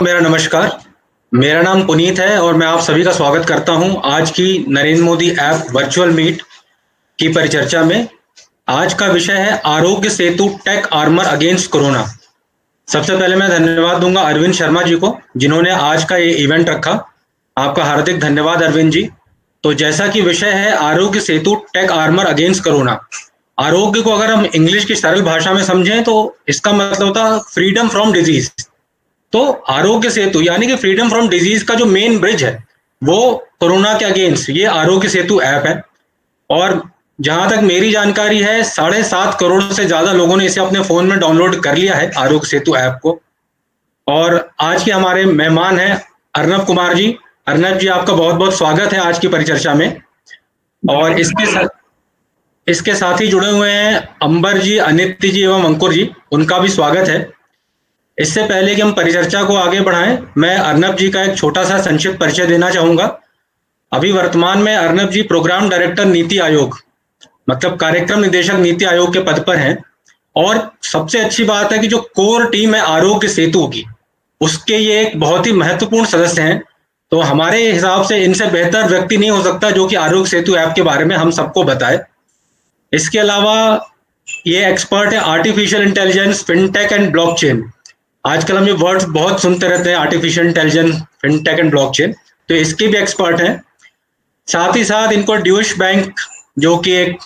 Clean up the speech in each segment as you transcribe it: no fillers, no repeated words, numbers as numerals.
मेरा नमस्कार। मेरा नाम पुनीत है और मैं आप सभी का स्वागत करता हूं आज की Narendra Modi app virtual meet की परिचर्चा में। आज का विषय है Aarogya Setu tech armour against corona. सबसे पहले मैं धन्यवाद दूंगा अरविंद शर्मा जी को, जिन्होंने आज का ये इवेंट रखा। आपका हार्दिक धन्यवाद अरविंद जी। तो जैसा कि विषय है Aarogya Setu tech armour against corona, आरोग्य को अगर हम इंग्लिश की सरल भाषा में समझें तो इसका मतलब होता है फ्रीडम फ्रॉम डिजीज। तो आरोग्य सेतु यानी कि फ्रीडम फ्रॉम डिजीज का जो मेन ब्रिज है वो कोरोना के अगेंस्ट ये आरोग्य सेतु ऐप है। और जहां तक मेरी जानकारी है 7.5 करोड़ से ज्यादा लोगों ने इसे अपने फोन में डाउनलोड कर लिया है आरोग्य सेतु ऐप को। और आज के हमारे मेहमान हैं अर्नब कुमार जी। अर्नब जी, आपका बहुत बहुत स्वागत है आज की परिचर्चा में। और इसके साथ ही जुड़े हुए हैं अंबर जी, अनित्य जी एवं अंकुर जी, उनका भी स्वागत है। इससे पहले कि हम परिचर्चा को आगे बढ़ाएं, मैं अर्नब जी का एक छोटा सा संक्षिप्त परिचय देना चाहूंगा। अभी वर्तमान में अर्नब जी प्रोग्राम डायरेक्टर नीति आयोग, मतलब कार्यक्रम निदेशक नीति आयोग के पद पर हैं। और सबसे अच्छी बात है कि जो कोर टीम है आरोग्य सेतु की, उसके ये एक बहुत ही महत्वपूर्ण सदस्य हैं। तो हमारे हिसाब से इनसे बेहतर व्यक्ति नहीं हो सकता जो कि आरोग्य सेतु ऐप के बारे में हम सबको बताए। इसके अलावा ये एक्सपर्ट है artificial intelligence, fintech and blockchain. आजकल हम ये वर्ड्स बहुत सुनते रहते हैं, artificial intelligence, fintech and blockchain, तो इसके भी एक्सपर्ट हैं। साथ ही साथ इनको ड्यूश बैंक, जो कि एक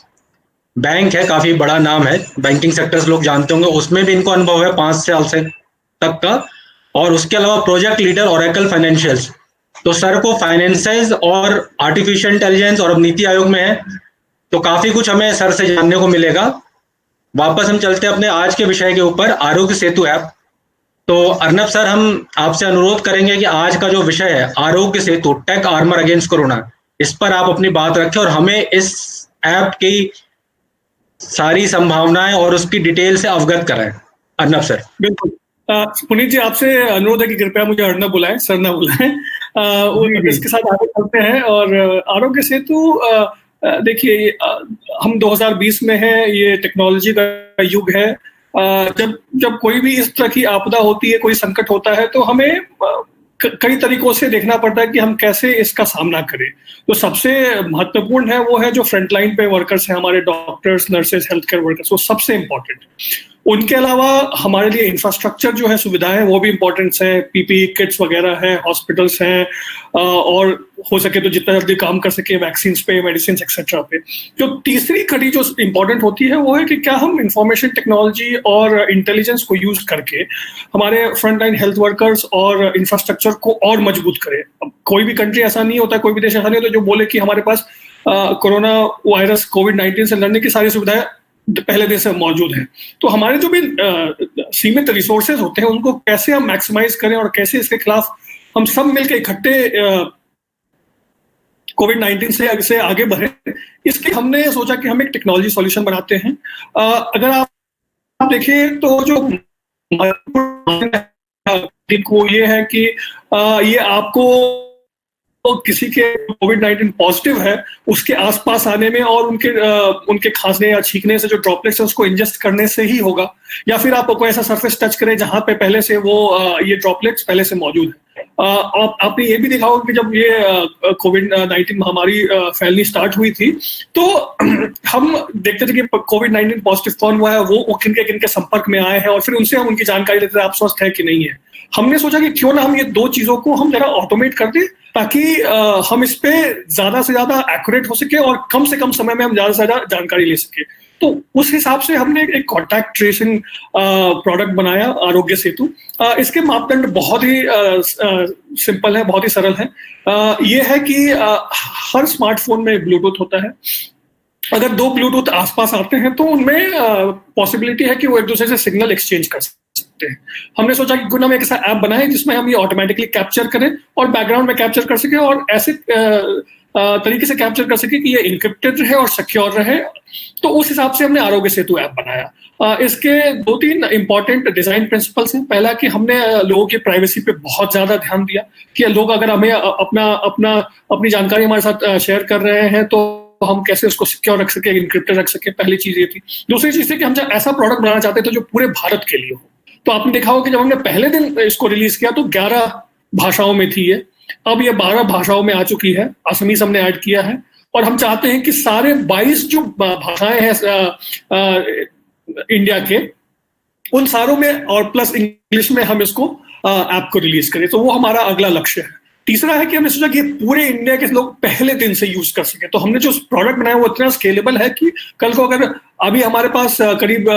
बैंक है, काफी बड़ा नाम है, बैंकिंग सेक्टर से लोग जानते होंगे, उसमें भी इनको अनुभव है 5 साल से तक का। और उसके अलावा प्रोजेक्ट लीडर ओरेकल फाइनेंशियल्स। तो सर को फाइनेंसेस और आर्टिफिशियल इंटेलिजेंस और अब नीति आयोग में है, तो काफी कुछ हमें सर से जानने को मिलेगा। वापस हम चलते हैं अपने आज के विषय के ऊपर, आरोग्य सेतु ऐप। तो अर्नब सर, हम आपसे अनुरोध करेंगे कि आज का जो विषय है Aarogya Setu tech armour against corona, इस पर आप अपनी बात रखें और हमें इस ऐप की सारी संभावनाएं और उसकी डिटेल से अवगत कराएं। अर्नब सर। बिल्कुल। पुनीत जी, आपसे अनुरोध है कि कृपया मुझे अर्नब बुलाएं, सर ना बुलाएं। इसके साथ आगे चलते हैं। और आरोग्य सेतु, देखिए, हम 2020 में हैं, ये टेक्नोलॉजी का युग है। जब कोई भी इस तरह की आपदा होती है, कोई संकट होता है, तो हमें कई तरीकों से देखना पड़ता है कि हम कैसे इसका सामना करें। तो सबसे महत्वपूर्ण है वो है जो फ्रंटलाइन पे वर्कर्स हैं, हमारे doctors, nurses, health care workers, वो सबसे इम्पोर्टेंट। उनके अलावा हमारे लिए इंफ्रास्ट्रक्चर जो है, सुविधाएं, वो भी इम्पोर्टेंट्स हैं। पीपीई किट्स वगैरह हैं, हॉस्पिटल्स हैं, और हो सके तो जितना जल्दी काम कर सके वैक्सीन पे, मेडिसिन एक्सेट्रा पे। जो तीसरी कड़ी जो इम्पोर्टेंट होती है वो है कि क्या हम इंफॉर्मेशन टेक्नोलॉजी और इंटेलिजेंस को यूज करके हमारे फ्रंट लाइन हेल्थ वर्कर्स और इंफ्रास्ट्रक्चर को और मजबूत करें। अब कोई भी कंट्री ऐसा नहीं होता, कोई भी देश ऐसा नहीं होता जो बोले कि हमारे पास कोरोना वायरस कोविड-19 से लड़ने की सारी सुविधाएं पहले दिन से मौजूद है। तो हमारे जो भी सीमित रिसोर्सेज होते हैं उनको कैसे हम मैक्सिमाइज करें और कैसे इसके खिलाफ हम सब मिलकर इकट्ठे कोविड-19 से आगे बढ़े, इसके हमने सोचा कि हम एक टेक्नोलॉजी सॉल्यूशन बनाते हैं। अगर आप देखें तो जो को ये है कि ये आपको तो किसी के कोविड-19 पॉजिटिव है उसके आसपास आने में और उनके खांसने या छींकने से जो ड्रॉपलेट्स है उसको इंजेस्ट करने से ही होगा, या फिर आप कोई ऐसा सरफेस टच करें जहां पे पहले से वो ये ड्रॉपलेट्स पहले से मौजूद है। आपने ये भी देखा होगा कि जब ये कोविड-19 महामारी फैलनी स्टार्ट हुई थी तो हम देखते थे कि कोविड-19 पॉजिटिव कौन हुआ है, वो किनके संपर्क में आए हैं, और फिर उनसे हम उनकी जानकारी लेते थे, आप स्वस्थ है कि नहीं है। हमने सोचा कि क्यों ना हम ये दो चीजों को हम जरा ऑटोमेट कर दें ताकि हम इस पे ज्यादा से ज्यादा एक्यूरेट हो सके और कम से कम समय में हम ज्यादा से ज्यादा जानकारी ले सके। तो उस हिसाब से हमने एक कॉन्टैक्ट ट्रेसिंग प्रोडक्ट बनाया, आरोग्य सेतु। इसके मापदंड बहुत ही सिंपल है, बहुत ही सरल है। ये है कि हर स्मार्टफोन में ब्लूटूथ होता है। अगर दो ब्लूटूथ आसपास आते हैं तो उनमें पॉसिबिलिटी है कि वो एक दूसरे से सिग्नल एक्सचेंज कर सकते हैं। हमने सोचा कि हम एक ऐसा ऐप बनाएं जिसमें हम ये ऑटोमेटिकली कैप्चर करें और बैकग्राउंड में कैप्चर कर सके और ऐसे तरीके से कैप्चर कर सके कि ये इनक्रिप्टेड रहे और सिक्योर रहे। तो उस हिसाब से हमने आरोग्य सेतु ऐप बनाया। इसके 2-3 इंपॉर्टेंट डिजाइन प्रिंसिपल्स हैं। पहला कि हमने लोगों की प्राइवेसी पे बहुत ज्यादा ध्यान दिया कि लोग अगर हमें अपनी जानकारी हमारे साथ शेयर कर रहे हैं तो हम कैसे उसको सिक्योर रख सके, इनक्रिप्टेड रख सके। पहली चीज ये थी। दूसरी चीज थी कि हम जब ऐसा प्रोडक्ट बनाना चाहते थे जो पूरे भारत के लिए हो। तो आपने देखा होगा कि जब हमने पहले दिन इसको रिलीज किया तो 11 भाषाओं में थी ये, अब ये 12 भाषाओं में आ चुकी है, असमीज हमने ऐड किया है, और हम चाहते हैं कि सारे 22 जो भाषाएं हैं इंडिया के, उन सारों में और प्लस इंग्लिश में हम इसको ऐप को रिलीज करें। तो वो हमारा अगला लक्ष्य है। तीसरा है कि हमने सोचा कि पूरे इंडिया के लोग पहले दिन से यूज कर सके, तो हमने जो प्रोडक्ट बनाया वो इतना स्केलेबल है कि कल को अगर अभी हमारे पास करीब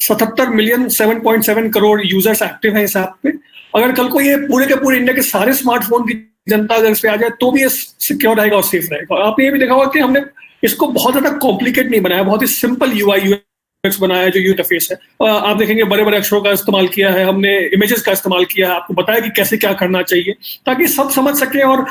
77 मिलियन 7.7 करोड़ यूजर्स एक्टिव हैं इस ऐप पे, अगर कल को ये पूरे के पूरे इंडिया के सारे स्मार्टफोन की जनता अगर इस पे आ जाए तो भी ये सिक्योर रहेगा और सेफ रहेगा। और आपने ये भी देखा होगा कि हमने इसको बहुत ज्यादा कॉम्प्लिकेट नहीं बनाया, बहुत ही सिंपल UI UX बनाया है जो इंटरफेस है। आप देखेंगे बड़े बड़े अक्षरों का इस्तेमाल किया है, हमने इमेजेस का इस्तेमाल किया है, आपको बताया कि कैसे क्या करना चाहिए ताकि सब समझ सके। और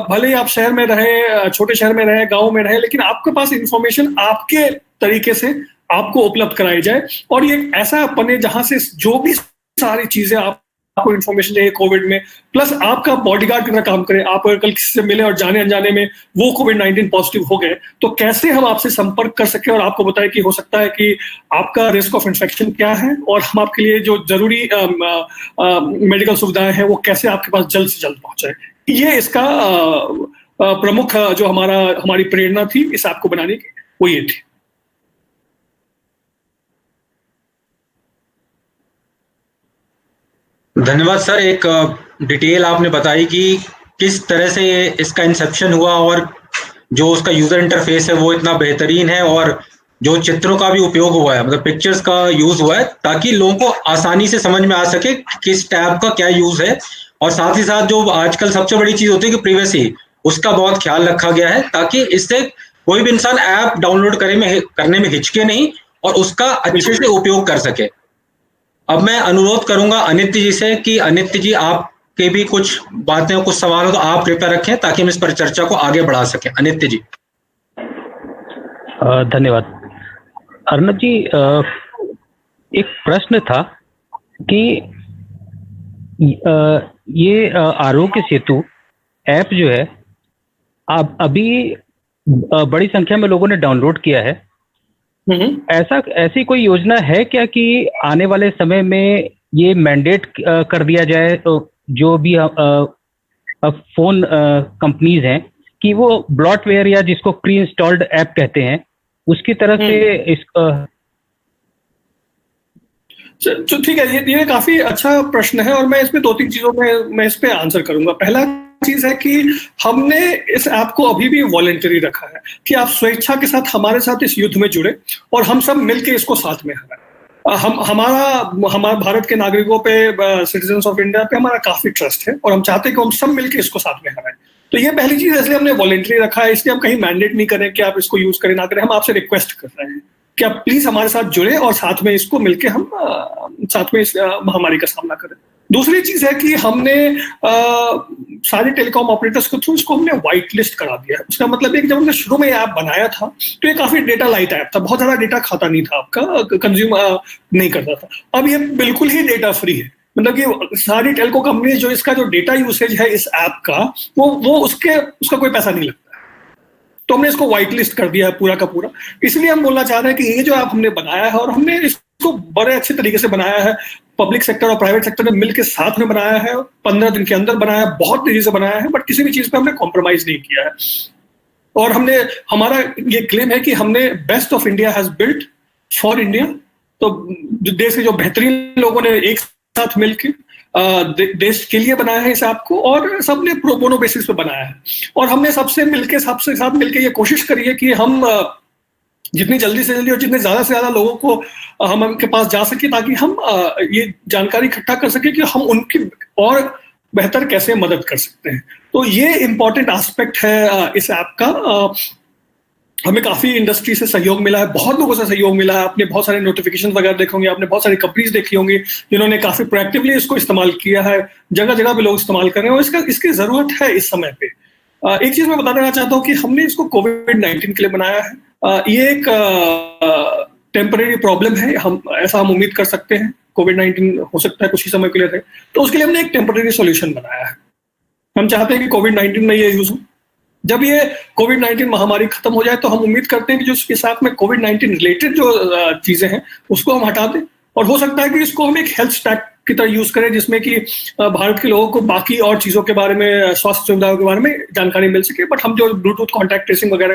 भले ही आप शहर में रहे, छोटे शहर में रहे, गाँव में रहे, लेकिन आपके पास इंफॉर्मेशन आपके तरीके से आपको उपलब्ध कराई जाए। और ये ऐसा बने जहां से जो भी सारी चीजें आपको इन्फॉर्मेशन चाहिए कोविड में, प्लस आपका बॉडीगार्ड की तरह काम करे। आप अगर कल किसी से मिले और जाने अनजाने में वो कोविड-19 पॉजिटिव हो गए तो कैसे हम आपसे संपर्क कर सके और आपको बताए कि हो सकता है कि आपका रिस्क ऑफ इन्फेक्शन क्या है और हम आपके लिए जो जरूरी मेडिकल सुविधाएं हैं वो कैसे आपके पास जल्द से जल्द पहुंचाए। ये इसका प्रमुख जो हमारी प्रेरणा थी इस ऐप को बनाने की, वो ये थी। धन्यवाद सर। एक डिटेल आपने बताई कि किस तरह से इसका इंसेप्शन हुआ और जो उसका यूजर इंटरफेस है वो इतना बेहतरीन है और जो चित्रों का भी उपयोग हुआ है, मतलब पिक्चर्स का यूज हुआ है ताकि लोगों को आसानी से समझ में आ सके किस टैब का क्या यूज है। और साथ ही साथ जो आजकल सबसे बड़ी चीज होती है कि प्रिवेसी, उसका बहुत ख्याल रखा गया है ताकि इससे कोई भी इंसान ऐप डाउनलोड करने में हिचके नहीं और उसका अच्छे से उपयोग कर सके। अब मैं अनुरोध करूंगा अनित्य जी से कि अनित्य जी आपके भी कुछ बातें कुछ सवाल हो तो आप कृपया रखें ताकि हम इस पर चर्चा को आगे बढ़ा सकें। अनित्य जी। धन्यवाद अर्नब जी। एक प्रश्न था कि ये आरोग्य सेतु ऐप जो है अब अभी बड़ी संख्या में लोगों ने डाउनलोड किया है। ऐसी कोई योजना है क्या कि आने वाले समय में ये मैंडेट कर दिया जाए तो जो भी फोन कंपनीज हैं कि वो ब्लॉटवेयर या जिसको प्री इंस्टॉल्ड ऐप कहते हैं उसकी तरह से इस तो ठीक है, ये काफी अच्छा प्रश्न है और मैं इसमें 2-3 चीजों में मैं इस पे आंसर करूंगा। पहला चीज है कि हमने इस ऐप को अभी भी वॉलंटरी रखा है कि आप स्वेच्छा के साथ हमारे साथ इस युद्ध में जुड़े और हम सब मिलके इसको साथ में हराएं। हमारा भारत के नागरिकों पे, सिटीजन्स ऑफ इंडिया पे हमारा काफी ट्रस्ट है और हम चाहते हैं कि हम सब मिलके इसको साथ में हराएं। तो ये पहली चीज, इसलिए हमने वॉलंटरी रखा है, इसलिए हम कहीं मैंडेट नहीं करें कि आप इसको यूज करें ना करें। हम आपसे रिक्वेस्ट कर रहे हैं कि आप प्लीज हमारे साथ जुड़े और साथ में इसको मिलके हम साथ में इस महामारी का सामना करें। दूसरी चीज है कि हमने सारे टेलीकॉम ऑपरेटर्स के थ्रू इसको हमने व्हाइट लिस्ट करा दिया है। उसका मतलब है कि जब हमने शुरू में ये ऐप बनाया था तो ये काफी डेटा लाइट ऐप था, बहुत ज्यादा डेटा खाता नहीं था, आपका कंज्यूम नहीं करता था। अब ये बिल्कुल ही डेटा फ्री है, मतलब कि सारी टेलको कंपनी जो इसका जो डेटा यूसेज है इस ऐप का वो उसका कोई पैसा नहीं लगता। तो हमने इसको व्हाइट लिस्ट कर दिया है पूरा का पूरा। इसलिए हम बोलना चाह रहे हैं कि ये जो ऐप हमने बनाया है और हमने इसको बड़े अच्छे तरीके से बनाया है, पब्लिक सेक्टर और प्राइवेट सेक्टर ने मिलकर साथ में बनाया है, 15 दिन के अंदर बनाया है, बहुत तेजी से बनाया है, बट किसी भी चीज पे हमने कॉम्प्रोमाइज नहीं किया है। और हमारा ये क्लेम है कि हमने best of India has built for India. तो देश के जो बेहतरीन लोगों ने एक साथ मिलकर देश के लिए बनाया है इस ऐप को और सबने प्रो बोनो बेसिस पे बनाया है। और हमने सबसे साथ मिलके ये कोशिश करी है कि हम जितनी जल्दी से जल्दी और जितने ज्यादा से ज्यादा लोगों को हम उनके पास जा सके ताकि हम ये जानकारी इकट्ठा कर सके कि हम उनकी और बेहतर कैसे मदद कर सकते हैं। तो ये इम्पोर्टेंट एस्पेक्ट है इस ऐप का। हमें काफी इंडस्ट्री से सहयोग मिला है, बहुत लोगों से सहयोग मिला है। आपने बहुत सारे नोटिफिकेशन वगैरह देखे होंगे, आपने बहुत सारी कंपनीज देखी होंगी जिन्होंने काफी प्रोएक्टिवली इसको इस्तेमाल किया है। जगह जगह पे लोग इस्तेमाल कर रहे हैं और इसकी जरूरत है इस समय पे। एक चीज मैं बता देना चाहता हूँ कि हमने इसको कोविड-19 के लिए बनाया है। ये एक टेम्परेरी प्रॉब्लम है, ऐसा हम उम्मीद कर सकते हैं। कोविड-19 हो सकता है कुछ ही समय के लिए रहे, तो उसके लिए हमने एक टेम्परेरी सोल्यूशन बनाया है। हम चाहते हैं कि कोविड-19 में ये यूज हो। जब ये कोविड-19 महामारी खत्म हो जाए तो हम उम्मीद करते हैं कि जो इसके साथ में कोविड-19 रिलेटेड जो चीजें हैं उसको हम हटा दें और हो सकता है कि इसको हम एक हेल्थ स्टैक की तरह यूज करें, जिसमें कि भारत के लोगों को बाकी और चीजों के बारे में, स्वास्थ्य सुविधाओं के बारे में जानकारी मिल सके, बट हम जो ब्लूटूथ कॉन्टैक्ट ट्रेसिंग वगैरह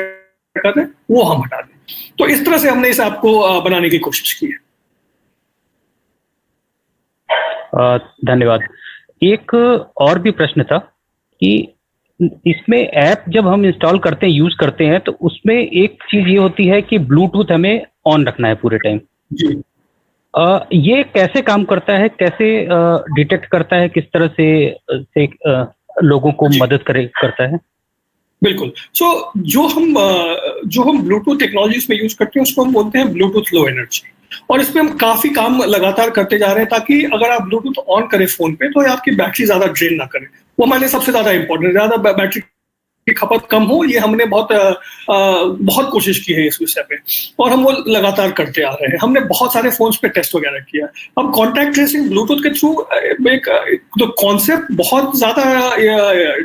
करते हैं वो हम हटा दें। तो इस तरह से हमने इस ऐप को बनाने की कोशिश की है। धन्यवाद। एक और भी प्रश्न था कि इसमें ऐप जब हम इंस्टॉल करते हैं, यूज करते हैं, तो उसमें एक चीज ये होती है कि ब्लूटूथ हमें ऑन रखना है पूरे टाइम। जी। ये कैसे काम करता है, कैसे डिटेक्ट करता है, किस तरह से लोगों को मदद करता है? बिल्कुल। जो हम ब्लूटूथ टेक्नोलॉजीज में यूज करते हैं उसको हम बोलते हैं ब्लूटूथ लो एनर्जी, और इसमें हम काफी काम लगातार करते जा रहे हैं ताकि अगर आप ब्लूटूथ ऑन करें फोन पे तो आपकी बैटरी ज्यादा ड्रेन ना करे। वो हमारे लिए सबसे ज्यादा इंपॉर्टेंट, ज्यादा बैटरी की खपत कम हो, ये हमने बहुत कोशिश की है इस विषय पे, और हम वो लगातार करते आ रहे हैं। हमने बहुत सारे फोन्स पे टेस्ट वगैरह किया। अब कॉन्टैक्ट ट्रेसिंग ब्लूटूथ के थ्रू तो कॉन्सेप्ट बहुत ज्यादा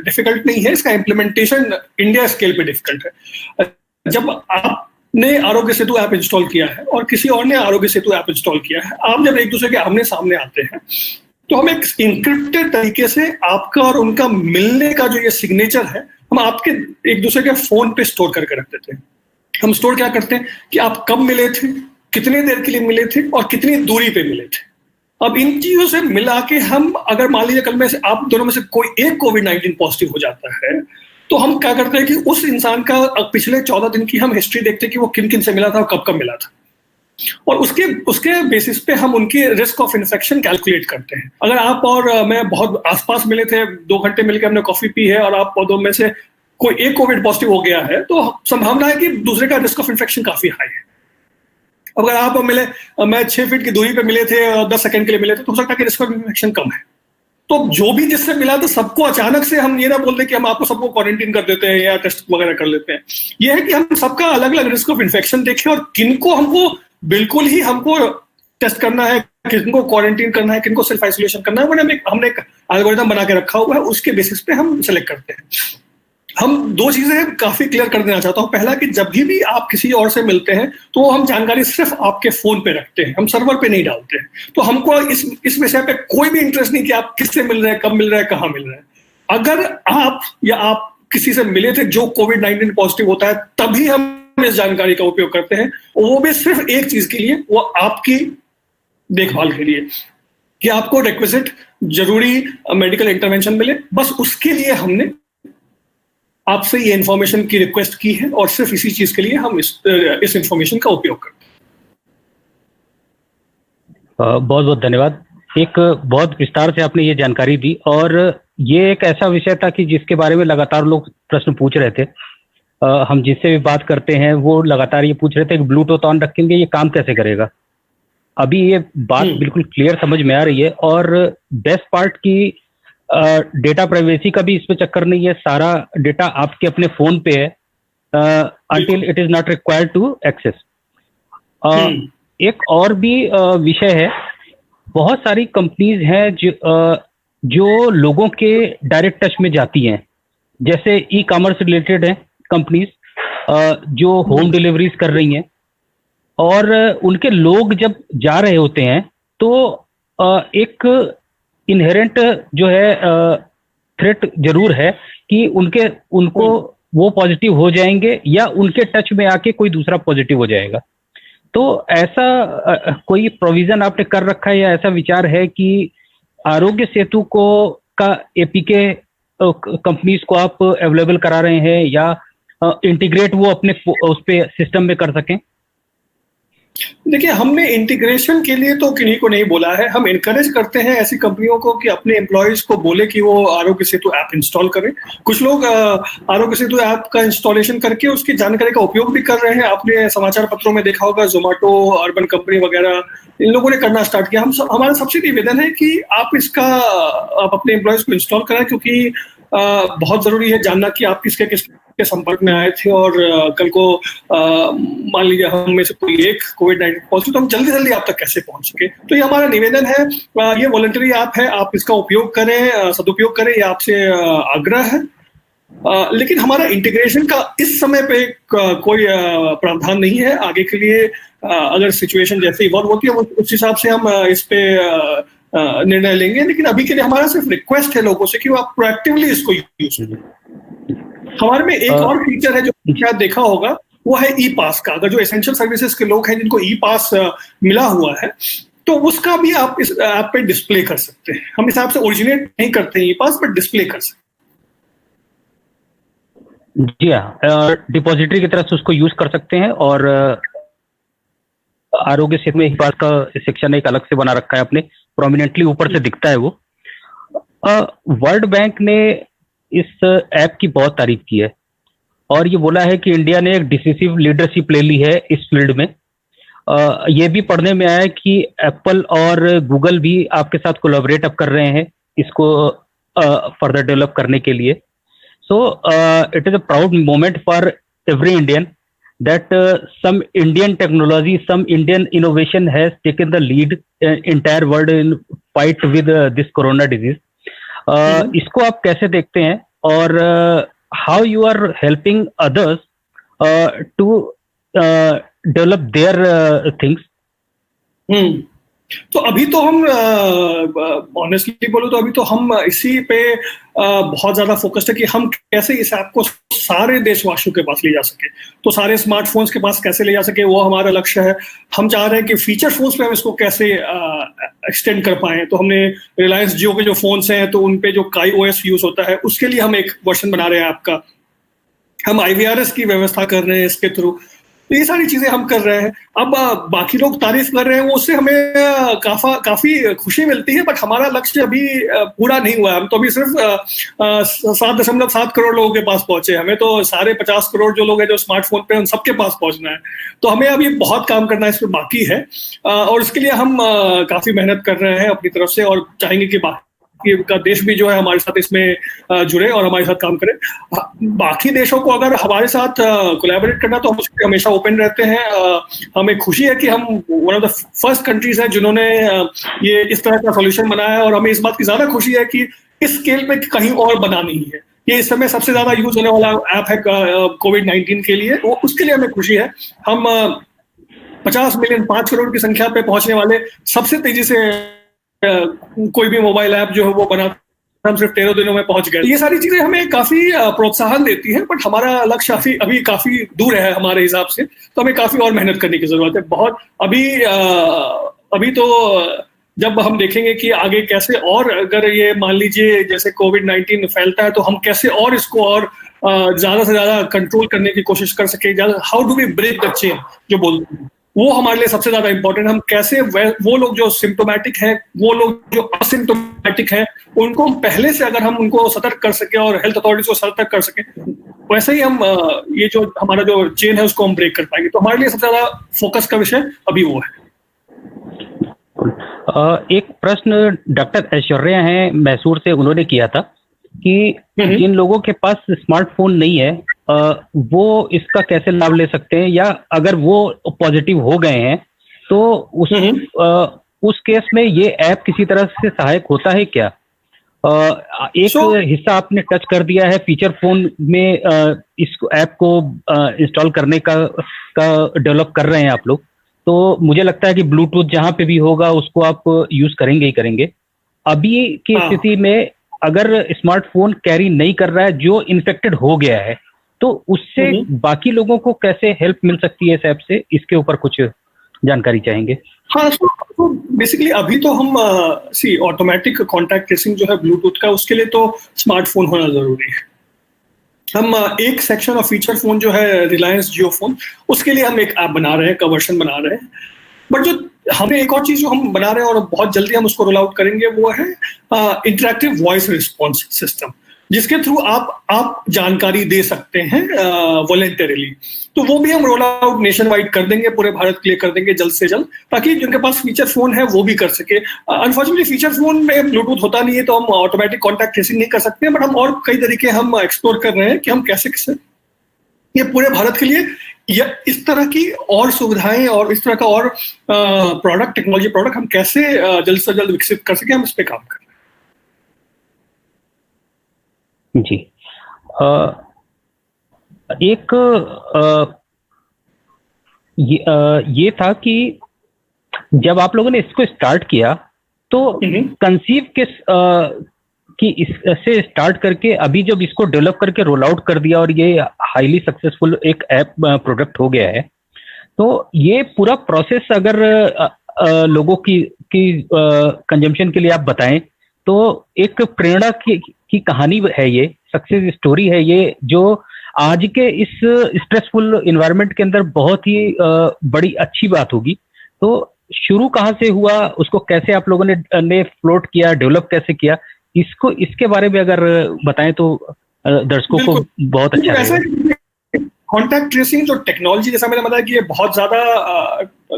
डिफिकल्ट नहीं है, इसका इम्प्लीमेंटेशन इंडिया स्केल पे डिफिकल्ट है। जब आपने आरोग्य सेतु ऐप इंस्टॉल किया है और किसी और ने आरोग्य सेतु ऐप इंस्टॉल किया है, आप जब एक दूसरे के आमने सामने आते हैं तो हम एक इंक्रिप्टेड तरीके से आपका और उनका मिलने का जो ये सिग्नेचर है, हम आपके एक दूसरे के फोन पे स्टोर करके रख देते हैं। हम स्टोर क्या करते हैं कि आप कब मिले थे, कितने देर के लिए मिले थे और कितनी दूरी पे मिले थे। अब इन चीजों से मिला के हम, अगर मान लीजिए कल में से आप दोनों में से कोई एक कोविड-19 पॉजिटिव हो जाता है, तो हम क्या करते हैं कि उस इंसान का पिछले 14 दिन की हम हिस्ट्री देखते हैं कि वो किन किन से मिला था और कब कब मिला था, और उसके बेसिस पे हम उनकी रिस्क ऑफ इन्फेक्शन कैलकुलेट करते हैं। अगर आप और मैं बहुत आसपास मिले थे, 2 घंटे मिलकर हमने कॉफी पी है और आप पौधों में से कोई एक कोविड पॉजिटिव हो गया है, तो संभावना है कि दूसरे का रिस्क ऑफ इन्फेक्शन काफी हाई है। अगर आप मिले, मैं 6 फीट की दूरी पे मिले थे और 10 सेकंड के लिए मिले थे, तो हो सकता है कि रिस्क ऑफ इन्फेक्शन कम है। तो जो भी जिससे मिला तो सबको अचानक से हम ये ना बोल दें कि हम आपको सबको क्वारंटीन कर देते हैं या टेस्ट वगैरह कर लेते हैं। ये है कि हम सबका अलग अलग रिस्क ऑफ इन्फेक्शन देखें और किनको हमको बिल्कुल ही हमको टेस्ट करना है, किनको क्वारंटीन करना है, किनको सेल्फ आइसोलेशन करना है, हमने एक एल्गोरिथम बना के रखा हुआ है, उसके बेसिस पे हम सेलेक्ट करते हैं। हम 2 चीजें काफी क्लियर कर देना चाहता हूं। पहला कि जब भी आप किसी और से मिलते हैं तो हम जानकारी सिर्फ आपके फोन पे रखते हैं, हम सर्वर पे नहीं डालते हैं। तो हमको इस विषय पे कोई भी इंटरेस्ट नहीं कि आप किससे मिल रहे हैं, कब मिल रहे हैं, कहाँ मिल रहे हैं। अगर आप किसी से मिले थे जो कोविड-19 पॉजिटिव होता है, तभी हम इस जानकारी का उपयोग करते हैं, वो भी सिर्फ एक चीज के लिए, वो आपकी देखभाल के लिए, कि आपको रिक्विजिट जरूरी मेडिकल इंटरवेंशन मिले। बस उसके लिए हमने आपसे ये इंफॉर्मेशन की रिक्वेस्ट की है और सिर्फ इसी चीज के लिए हम इस इंफॉर्मेशन का उपयोग करते हैं। बहुत बहुत धन्यवाद। एक बहुत विस्तार से आपने ये जानकारी दी, और ये एक ऐसा विषय था कि जिसके बारे में लगातार लोग प्रश्न पूछ रहे थे। हम जिससे भी बात करते हैं वो लगातार ये पूछ रहे थे कि ब्लूटूथ ऑन रखेंगे, ये काम कैसे करेगा। अभी ये बात बिल्कुल क्लियर समझ में आ रही है, और बेस्ट पार्ट की डेटा प्राइवेसी का भी इसमें चक्कर नहीं है। सारा डेटा आपके अपने फोन पे है, until it is not required to access। एक और भी विषय है, बहुत सारी कंपनीज हैं जो लोगों के डायरेक्ट टच में जाती हैं, जैसे ई कॉमर्स रिलेटेड है कंपनीज जो होम डिलीवरीज कर रही हैं, और उनके लोग जब जा रहे होते हैं तो एक इनहेरेंट जो है थ्रेट जरूर है कि उनको वो पॉजिटिव हो जाएंगे या उनके टच में आके कोई दूसरा पॉजिटिव हो जाएगा। तो ऐसा कोई प्रोविजन आपने कर रखा है या ऐसा विचार है कि आरोग्य सेतु का एपीके कंपनीज को आप अवेलेबल करा रहे हैं या इंटीग्रेट वो अपने उस पे सिस्टम में कर सकें? देखिए, हमने इंटीग्रेशन के लिए तो किन्हीं को नहीं बोला है। हम इनकरेज करते हैं ऐसी कंपनियों को कि अपने एम्प्लॉयज को बोले कि वो आरोग्य सेतु ऐप इंस्टॉल करें। कुछ लोग आरोग्य सेतु ऐप का इंस्टॉलेशन करके उसकी जानकारी का उपयोग भी कर रहे हैं। आपने समाचार पत्रों में देखा होगा, जोमेटो, अर्बन कंपनी वगैरह, इन लोगों ने करना स्टार्ट किया। हमारा सबसे निवेदन है कि आप अपने एम्प्लॉयज को इंस्टॉल करें, क्योंकि बहुत जरूरी है जानना कि आप किसके संपर्क में आए थे, और कल को मान लीजिए हम में से कोई एक कोविड-19 पॉजिटिव, तो हम जल्दी जल्दी आप तक कैसे पहुंच सके। तो ये हमारा निवेदन है। ये वॉलंटरी ऐप है, आप इसका उपयोग करें, सदुपयोग करें, ये आपसे आग्रह है। लेकिन हमारा इंटीग्रेशन का इस समय पे कोई प्रावधान नहीं है। आगे के लिए अगर सिचुएशन जैसे इवॉल्व होती है उस हिसाब से हम इस पे निर्णय लेंगे, लेकिन अभी के लिए हमारा सिर्फ रिक्वेस्ट है लोगों से कि वो आप प्रोएक्टिवली इसको यूज करें। हमारे में एक और फीचर है जो शायद देखा होगा, वो है ई पास का। अगर जो एसेंशियल सर्विसेज के लोग हैं जिनको ई पास मिला हुआ है, तो उसका भी आप इस ऐप पे डिस्प्ले कर सकते हैं। हम इस ऐप से ओरिजिनेट नहीं करते हैं ई पास, बट डिस्प्ले कर सकते हैं। जी हाँ, डिपॉजिटरी की तरह से उसको यूज कर सकते हैं। और आरोग्य सेतु में ई पास का सेक्शन एक अलग से बना रखा है अपने, प्रोमिनेंटली ऊपर से दिखता है वो। वर्ल्ड बैंक ने इस ऐप की बहुत तारीफ की है और ये बोला है कि इंडिया ने एक डिसिसिव लीडरशिप ले ली है इस फील्ड में। ये भी पढ़ने में आया कि एप्पल और गूगल भी आपके साथ कोलैबोरेट अब कर रहे हैं इसको फर्दर डेवलप करने के लिए। So it is a proud moment for every Indian that some Indian technology, some Indian innovation has taken the lead entire world in fight with this corona disease. इसको आप कैसे देखते हैं और how you are helping others to develop their things? तो अभी तो हम ऑनेस्टली बोलो तो अभी तो हम इसी पे बहुत ज्यादा फोकस्ड है कि हम कैसे इस ऐप को सारे देशवासियों के पास ले जा सके। तो सारे स्मार्टफोन्स के पास कैसे ले जा सके, वो हमारा लक्ष्य है। हम चाह रहे हैं कि फीचर फोन्स पे हम इसको कैसे एक्सटेंड कर पाए। तो हमने रिलायंस जियो के जो फोन्स हैं तो उन पे जो काई ओएस यूज होता है उसके लिए हम एक वर्जन बना रहे हैं ऐप का। हम IVRS की व्यवस्था कर रहे हैं इसके थ्रू। तो ये सारी चीजें हम कर रहे हैं। अब बाकी लोग तारीफ कर रहे हैं, वो उससे हमें काफी खुशी मिलती है, बट हमारा लक्ष्य अभी पूरा नहीं हुआ है। हम तो अभी सिर्फ 7.7 करोड़ लोगों के पास पहुंचे। हमें तो सारे 50 करोड़ जो लोग हैं जो स्मार्टफोन पे, उन सबके पास पहुंचना है। तो हमें अभी बहुत काम करना है, इस पे बाकी है। और इसके लिए हम काफी मेहनत कर रहे हैं अपनी तरफ से और चाहेंगे कि का देश भी जो है हमारे साथ इसमें जुड़े और हमारे साथ काम करे। बाकी देशों को अगर हमारे साथ कोलैबोरेट करना तो हम उसके हमेशा ओपन रहते हैं। हमें खुशी है कि हम one of the first countries हैं जिन्होंने ये इस तरह का सॉल्यूशन बनाया है और हमें इस बात की ज्यादा खुशी है कि इस स्केल पे कहीं और बना नहीं है। ये इस समय सबसे ज्यादा यूज होने वाला ऐप है कोविड-19 के लिए, वो उसके लिए हमें खुशी है। हम 50 मिलियन 5 करोड़ की संख्या पे पहुंचने वाले सबसे तेजी से कोई भी मोबाइल ऐप जो है वो बना, हम सिर्फ 13 दिनों में पहुंच गए। ये सारी चीजें हमें काफी प्रोत्साहन देती है, बट हमारा लक्ष्य अभी काफी दूर है हमारे हिसाब से। तो हमें काफी और मेहनत करने की जरूरत है बहुत। अभी तो जब हम देखेंगे कि आगे कैसे, और अगर ये मान लीजिए जैसे कोविड-19 फैलता है तो हम कैसे और इसको और ज्यादा से ज्यादा कंट्रोल करने की कोशिश कर सके। How do we break the chain जो बोलते हैं, वो हमारे लिए सबसे ज्यादा इंपॉर्टेंट। हम कैसे वो लोग जो सिम्टोमेटिक हैं, वो लोग जो असिम्टोमेटिक हैं, उनको पहले से अगर हम उनको सतर्क कर सके और हेल्थ अथॉरिटीज को सतर्क कर सके, वैसे ही हम ये जो हमारा जो चेन है उसको हम ब्रेक कर पाएंगे। तो हमारे लिए सबसे ज्यादा फोकस का विषय अभी वो है। एक प्रश्न डॉक्टर ऐश्वर्या हैं मैसूर से, उन्होंने किया था कि जिन लोगों के पास स्मार्टफोन नहीं है वो इसका कैसे लाभ ले सकते हैं, या अगर वो पॉजिटिव हो गए हैं तो उस केस में ये ऐप किसी तरह से सहायक होता है क्या? एक हिस्सा आपने टच कर दिया है, फीचर फोन में इस ऐप को इंस्टॉल करने का डेवलप कर रहे हैं आप लोग। तो मुझे लगता है कि ब्लूटूथ जहां पे भी होगा उसको आप यूज करेंगे ही करेंगे। अभी की स्थिति में अगर स्मार्टफोन कैरी नहीं कर रहा है, जो इन्फेक्टेड हो गया है, तो उससे बाकी लोगों को कैसे हेल्प मिल सकती है इस ऐप से? इसके ऊपर कुछ जानकारी चाहेंगे। हाँ, तो बेसिकली अभी तो हम ऑटोमेटिक कॉन्टैक्ट ट्रेसिंग जो है ब्लूटूथ का, उसके लिए तो स्मार्टफोन होना जरूरी है। हम एक सेक्शन ऑफ फीचर फोन जो है रिलायंस जियो फोन, उसके लिए हम एक ऐप बना रहे हैं, कवर्शन बना रहे हैं। बट जो हमें एक और चीज जो हम बना रहे हैं और बहुत जल्दी हम उसको रोल आउट करेंगे, वो है इंटरैक्टिव वॉइस रिस्पॉन्स सिस्टम, जिसके थ्रू आप जानकारी दे सकते हैं वॉलंटरीली। तो वो भी हम रोल आउट नेशन वाइड कर देंगे, पूरे भारत के लिए कर देंगे जल्द से जल्द, ताकि जिनके पास फीचर फोन है वो भी कर सके। अनफॉर्चुनेटली फीचर फोन में ब्लूटूथ होता नहीं है तो हम ऑटोमेटिक कॉन्टैक्ट ट्रेसिंग नहीं कर सकते, बट हम और कई तरीके हम एक्सप्लोर कर रहे हैं कि हम कैसे ये पूरे भारत के लिए या इस तरह की और सुविधाएं और इस तरह का और टेक्नोलॉजी प्रोडक्ट हम कैसे जल्द से जल्द विकसित कर सके, हम इस पे काम कर रहे हैं। जी, एक ये था कि जब आप लोगों ने इसको स्टार्ट किया तो कंसीव कि इससे स्टार्ट करके अभी जब इसको डेवलप करके रोल आउट कर दिया और ये हाईली सक्सेसफुल एक ऐप प्रोडक्ट हो गया है, तो ये पूरा प्रोसेस अगर लोगों की कंजम्पशन के लिए आप बताएं तो एक प्रेरणा की कहानी है, ये सक्सेस स्टोरी है ये, जो आज के इस स्ट्रेसफुल इन्वायरमेंट के अंदर बहुत ही बड़ी अच्छी बात होगी। तो शुरू कहाँ से हुआ, उसको कैसे आप लोगों ने फ्लोट किया, डेवलप कैसे किया, इसके बारे में अगर बताएं तो दर्शकों को बहुत अच्छा लगेगा। कॉन्टैक्ट ट्रेसिंग जो टेक्नोलॉजी, जैसा मैंने बताया कि ये बहुत ज्यादा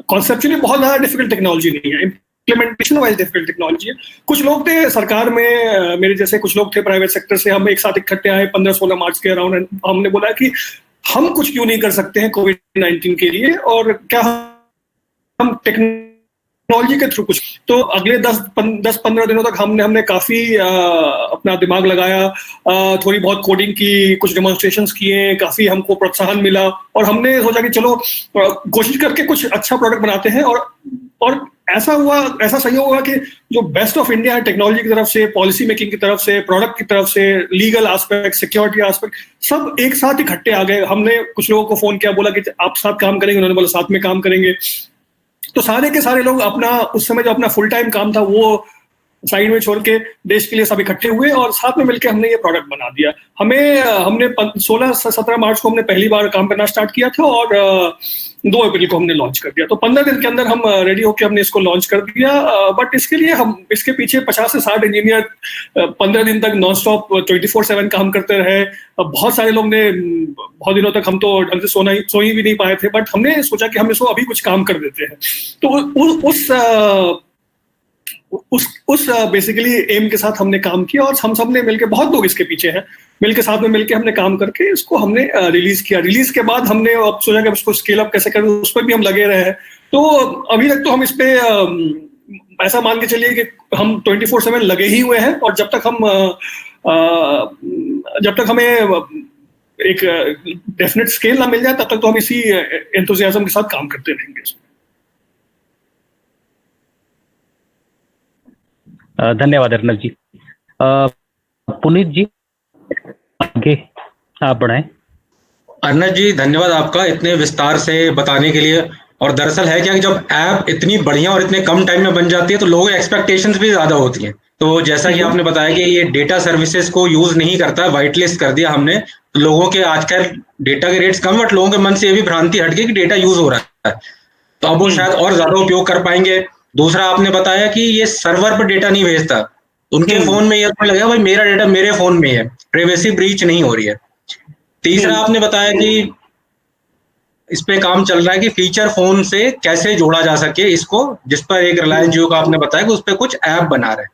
कॉन्सेप्चुअली बहुत ज्यादा डिफिकल्ट टेक्नोलॉजी नहीं है, इम्प्लीमेंटेशन वाइज डिफिकल्ट टेक्नोलॉजी है। कुछ लोग थे सरकार में, मेरे जैसे कुछ लोग थे प्राइवेट सेक्टर से, हम एक साथ इकट्ठे आए 15-16 मार्च के अराउंड, हमने बोला कि हम कुछ क्यों नहीं कर सकते हैं कोविड-19 के लिए, और क्या हम टेक्नोलॉजी के थ्रू कुछ। तो अगले 10-15 दिनों तक हमने काफी अपना दिमाग लगाया, थोड़ी बहुत कोडिंग की, कुछ डेमोन्स्ट्रेशंस किए, काफी हमको प्रोत्साहन मिला और हमने सोचा कि चलो कोशिश करके कुछ अच्छा प्रोडक्ट बनाते हैं। और ऐसा सहयोग हुआ कि जो बेस्ट ऑफ इंडिया है टेक्नोलॉजी की तरफ से, पॉलिसी मेकिंग की तरफ से, प्रोडक्ट की तरफ से, लीगल एस्पेक्ट, सिक्योरिटी एस्पेक्ट, सब एक साथ इकट्ठे आ गए। हमने कुछ लोगों को फोन किया, बोला कि आप साथ काम करेंगे, उन्होंने बोला साथ में काम करेंगे। तो सारे के सारे लोग अपना उस समय जो अपना फुल टाइम काम था वो साइड में छोड़ के देश के लिए सब इकट्ठे हुए और साथ में मिलकर हमने ये प्रोडक्ट बना दिया। हमने 16-17 मार्च को हमने पहली बार काम करना स्टार्ट किया था और 2 अप्रैल को हमने लॉन्च कर दिया। तो 15 दिन के अंदर हम रेडी होकर हमने इसको लॉन्च कर दिया। बट इसके लिए हम इसके पीछे 50 से 60 इंजीनियर 15 दिन तक नॉन स्टॉप 24/7 काम करते रहे। बहुत सारे लोग ने बहुत दिनों तक, हम तो ढंग से सो ही भी नहीं पाए थे, बट हमने सोचा कि हम इसको अभी कुछ काम कर देते हैं। तो उस बेसिकली एम के साथ हमने काम किया और हम सब ने मिलकर, बहुत लोग इसके पीछे हैं, मिलके साथ में मिलके हमने काम करके इसको हमने रिलीज किया। रिलीज के बाद हमने अब सोचा कि इसको स्केल अप कैसे करें, उस पर भी हम लगे रहे हैं। तो अभी तक तो हम इस पे ऐसा मान के चलिए कि हम 24/7 लगे ही हुए हैं और जब तक हमें एक डेफिनेट स्केल ना मिल जाए तब तक तो हम इसी एंथुसियाज्म के साथ काम करते रहेंगे। धन्यवाद अर्नब जी। पुनीत जी आगे आप बढ़ाएं। अर्नब जी धन्यवाद आपका इतने विस्तार से बताने के लिए। और दरअसल है क्या कि जब ऐप इतनी बढ़िया और इतने कम टाइम में बन जाती है तो लोगों की एक्सपेक्टेशंस भी ज्यादा होती हैं। तो जैसा कि आपने बताया कि ये डेटा सर्विसेज को यूज नहीं करता, वाइट लिस्ट कर दिया हमने, तो लोगों के आजकल डेटा के रेट्स कम, बट लोगों के मन से ये भी भ्रांति हट गई कि डेटा यूज हो रहा है, तो अब वो शायद और ज्यादा उपयोग कर पाएंगे। दूसरा आपने बताया कि ये सर्वर पर डेटा नहीं भेजता, उनके फोन में ये लगेगा भाई मेरा डेटा मेरे फोन में है, प्राइवेसी ब्रीच नहीं हो रही है। तीसरा आपने बताया कि इस पे काम चल रहा है कि फीचर फोन से कैसे जोड़ा जा सके इसको, जिस पर एक रिलायंस जियो का आपने बताया कि उस पर कुछ ऐप बना रहे हैं।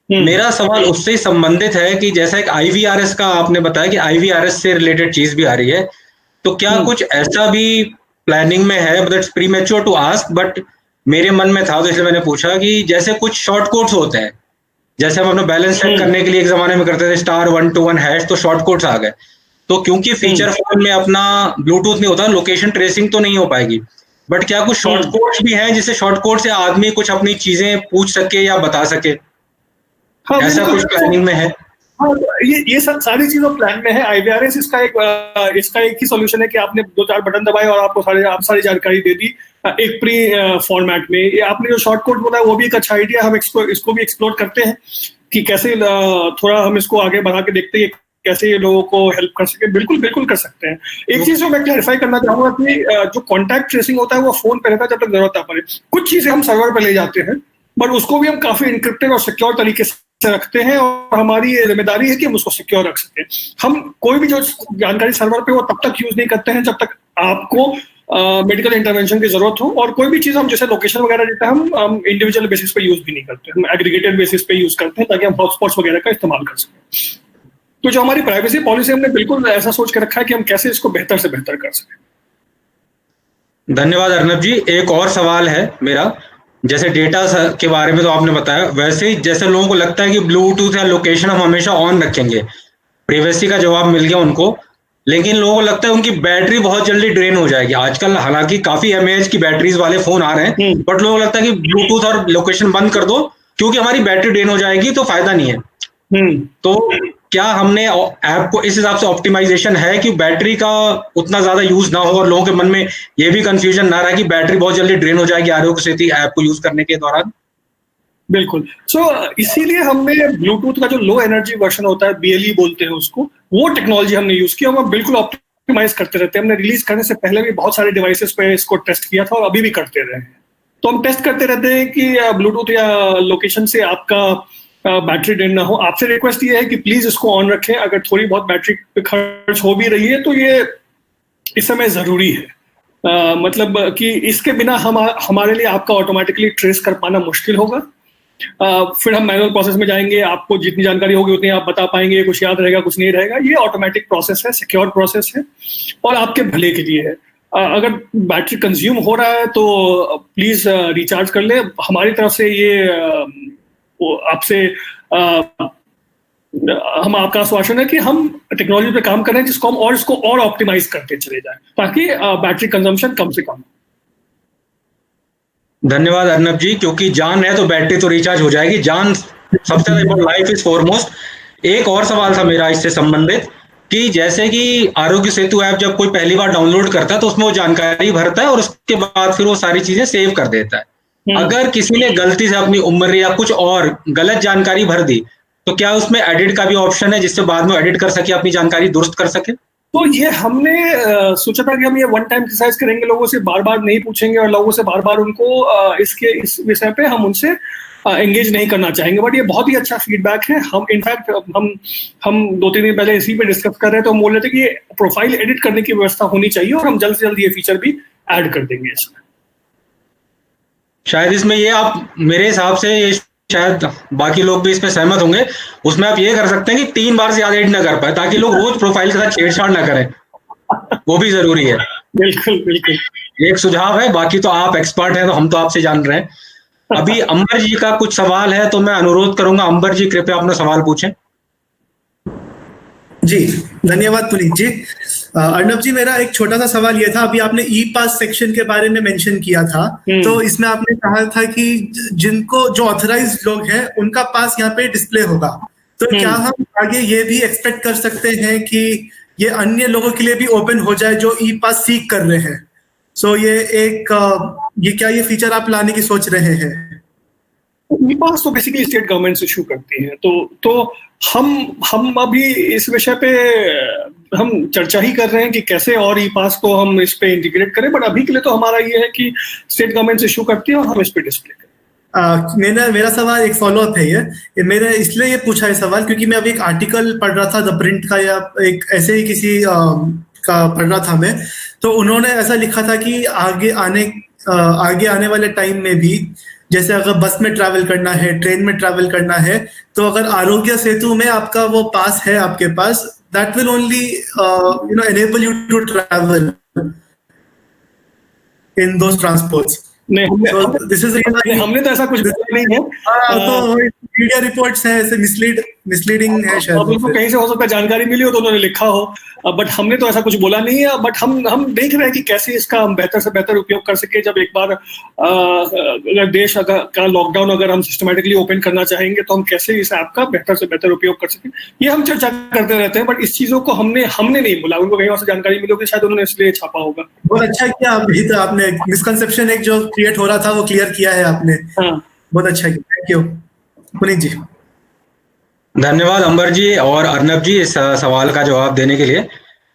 मेरा सवाल उससे संबंधित है कि जैसा एक IVRS का आपने बताया कि IVRS से रिलेटेड चीज भी आ रही है, तो क्या कुछ ऐसा भी प्लानिंग में है? But it's premature to ask, but मेरे मन में था तो इसलिए मैंने पूछा कि जैसे कुछ शॉर्ट कोड्स होते हैं, जैसे हम अपना बैलेंस चेक करने के लिए एक जमाने में करते थे *121#, तो शॉर्ट कोड्स आ गए। तो क्योंकि फीचर फोन में अपना ब्लूटूथ नहीं होता, लोकेशन ट्रेसिंग तो नहीं हो पाएगी, बट क्या कुछ शॉर्ट कोड्स भी हैं जिससे शॉर्ट कोड से आदमी कुछ अपनी चीजें पूछ सके या बता सके? हाँ, ऐसा कुछ प्लानिंग में है? हाँ, ये सारी चीजों प्लान में है। IVRS इसका एक ही सॉल्यूशन है कि आपने 2-4 बटन दबाए और आपको सारी जानकारी दे दी एक प्री फॉर्मेट में। ये आपने जो शॉर्ट कोड बोला वो भी एक अच्छा आइडिया, हम इसको भी एक्सप्लोर करते हैं कि कैसे थोड़ा हम इसको आगे बढ़ा के देखते हैं कैसे ये लोगों को हेल्प कर सके। बिल्कुल कर सकते हैं। एक चीज जो मैं क्लैरिफाई करना चाहूंगा कि जो कॉन्टैक्ट ट्रेसिंग होता है वो फोन पे रहता है जब तक जरूरत ना पड़े। कुछ चीजें हम सर्वर पे ले जाते हैं, बट उसको भी हम काफी इनक्रिप्टेड और सिक्योर तरीके से रखते हैं और हमारी जिम्मेदारी है कि हम उसको सिक्योर रख सकें। हम कोई भी जो जानकारी सर्वर पे वो तब तक यूज नहीं करते हैं जब तक आपको मेडिकल इंटरवेंशन की जरूरत हो, और कोई भी चीज हम जैसे लोकेशन वगैरह डेटा हम इंडिविजुअल बेसिस पे यूज भी नहीं करते, हम एग्रीगेटेड बेसिस पे यूज करते हैं ताकि हम हॉटस्पॉट्स वगैरह का इस्तेमाल कर सकें। तो जो हमारी प्राइवेसी पॉलिसी हमने बिल्कुल ऐसा सोच के रखा है कि हम कैसे इसको बेहतर से बेहतर कर सकें। धन्यवाद अर्नब जी। एक और सवाल है मेरा, जैसे डेटा के बारे में तो आपने बताया, वैसे ही जैसे लोगों को लगता है कि ब्लूटूथ या लोकेशन हम हमेशा ऑन रखेंगे, प्रिवेसी का जवाब मिल गया उनको, लेकिन लोगों को लगता है उनकी बैटरी बहुत जल्दी ड्रेन हो जाएगी। आजकल हालांकि काफी mAh की बैटरीज वाले फोन आ रहे हैं, बट लोगों को लगता है कि ब्लूटूथ और लोकेशन बंद कर दो क्योंकि हमारी बैटरी ड्रेन हो जाएगी तो फायदा नहीं है। तो क्या हमने ऐप को इस हिसाब से ऑप्टिमाइजेशन है कि बैटरी का उतना ज्यादा यूज ना हो और लोगों के मन में ये भी कंफ्यूजन ना रहा कि बैटरी बहुत जल्दी ड्रेन हो जाएगी आरोग्य सेतु ऐप को यूज करने के दौरान? बिल्कुल। इसीलिए हमने ब्लूटूथ का जो लो एनर्जी वर्जन होता है, BLE बोलते हैं उसको, वो टेक्नोलॉजी हमने यूज किया। हम बिल्कुल ऑप्टिमाइज करते रहते हैं। हमने रिलीज करने से पहले भी बहुत सारे डिवाइसेस पे इसको टेस्ट किया था और अभी भी करते रहे हैं। तो हम टेस्ट करते रहते हैं कि ब्लूटूथ या लोकेशन से आपका बैटरी ड्रेन ना हो। आपसे रिक्वेस्ट ये है कि प्लीज इसको ऑन रखें। अगर थोड़ी बहुत बैटरी पे खर्च हो भी रही है तो ये इस समय जरूरी है। मतलब कि इसके बिना हमारे लिए आपका ऑटोमेटिकली ट्रेस कर पाना मुश्किल होगा। फिर हम मैनुअल प्रोसेस में जाएंगे, आपको जितनी जानकारी होगी उतनी आप बता पाएंगे, कुछ याद रहेगा कुछ नहीं रहेगा। ये ऑटोमेटिक प्रोसेस है, सिक्योर प्रोसेस है और आपके भले के लिए है। अगर बैटरी कंज्यूम हो रहा है तो प्लीज रिचार्ज कर ले। हमारी तरफ से ये आपसे हम आपका आश्वासन है कि हम टेक्नोलॉजी पे काम कर रहे हैं जिसको हम इसको और ऑप्टिमाइज करते चले जाएं ताकि बैटरी कंजम्पशन कम से कम। धन्यवाद अर्नब जी, क्योंकि जान है तो बैटरी तो रिचार्ज हो जाएगी। जान सबसे ज्यादा, लाइफ इज फॉरमोस्ट। एक और सवाल था मेरा इससे संबंधित कि जैसे कि आरोग्य सेतु ऐप जब कोई पहली बार डाउनलोड करता है तो उसमें वो जानकारी भरता है और उसके बाद फिर वो सारी चीजें सेव कर देता है। अगर किसी ने गलती से अपनी उम्र या कुछ और गलत जानकारी भर दी तो क्या उसमें एडिट का भी ऑप्शन है जिससे बाद में एडिट कर सके, अपनी जानकारी दुरुस्त कर सके? तो ये हमने सोचा था कि हम ये वन टाइम एक्सरसाइज करेंगे, लोगों से बार बार नहीं पूछेंगे और लोगों से बार बार उनको इस विषय पे हम उनसे एंगेज नहीं करना चाहेंगे। बट ये बहुत ही अच्छा फीडबैक है। हम इनफैक्ट हम 2-3 दिन पहले इसी पे डिस्कस कर रहे थे। हम बोल रहे थे कि ये प्रोफाइल एडिट करने की व्यवस्था होनी चाहिए और हम जल्द से जल्द ये फीचर भी ऐड कर देंगे इसमें। शायद इसमें ये आप, मेरे हिसाब से ये शायद बाकी लोग भी इसमें सहमत होंगे, उसमें आप ये कर सकते हैं कि 3 बार से ज्यादा एडिट ना कर पाए ताकि लोग रोज प्रोफाइल के साथ छेड़छाड़ ना करें। वो भी जरूरी है। बिल्कुल बिल्कुल, एक सुझाव है, बाकी तो आप एक्सपर्ट हैं तो हम तो आपसे जान रहे हैं। अभी अंबर जी का कुछ सवाल है तो मैं अनुरोध करूंगा, अंबर जी कृपया अपना सवाल पूछें। जी धन्यवाद पुनीत जी। अर्नब जी, मेरा एक छोटा सा सवाल ये था, अभी आपने ई पास सेक्शन के बारे में मेंशन किया था, तो इसमें आपने कहा था कि जिनको जो ऑथराइज्ड लोग हैं उनका पास यहाँ पे डिस्प्ले होगा, तो क्या हम आगे ये भी एक्सपेक्ट कर सकते हैं कि ये अन्य लोगों के लिए भी ओपन हो जाए जो ई पास सीक कर रहे हैं? सो ये क्या ये फीचर आप लाने की सोच रहे हैं? ई पास तो बेसिकली स्टेट गवर्नमेंट इशू करती है, तो हम अभी इस विषय पे हम चर्चा ही कर रहे हैं कि कैसे और ई पास को हम इस पे इंटीग्रेट करें। बट अभी के लिए तो हमारा ये है कि स्टेट गवर्नमेंट इशू करती है और हम इस पे डिस्प्ले करें। मेरा सवाल एक फॉलोअप है। ये मैंने इसलिए ये पूछा है सवाल क्योंकि मैं अभी एक आर्टिकल पढ़ रहा था द प्रिंट का, या एक ऐसे ही किसी का पढ़ रहा था मैं, तो उन्होंने ऐसा लिखा था कि आगे आने वाले टाइम में भी, जैसे अगर बस में ट्रैवल करना है, ट्रेन में ट्रैवल करना है, तो अगर आरोग्य सेतु में आपका वो पास है आपके पास, that will only enable you to travel in those transports. नहीं, हमने तो ऐसा कुछ नहीं है। तो मीडिया रिपोर्ट्स है, ऐसे मिसलीडिंग है शायद। अब उनको कहीं से हो सकता है जानकारी मिली हो तो उन्होंने लिखा हो, बट हमने तो ऐसा कुछ बोला नहीं है। बट हम देख रहे हैं कि कैसे इसका हम बेहतर से बेहतर उपयोग कर सके। जब एक बार अगर देश का लॉकडाउन अगर हम सिस्टमेटिकली ओपन करना चाहेंगे तो हम कैसे इस ऐप का बेहतर से बेहतर उपयोग कर सके, ये हम चर्चा करते रहते हैं। बट इस चीजों को हमने नहीं बोला, उनको कहीं और से जानकारी मिली होगी, शायद उन्होंने इसलिए छापा होगा। बहुत अच्छा किया आपने मिसकंसेप्शन एक जो क्रिएट हो रहा था वो क्लियर किया है आपने। हाँ, बहुत अच्छा किया, थैंक यू पुनीत जी। धन्यवाद अंबर जी और अर्नब जी इस सवाल का जवाब देने के लिए।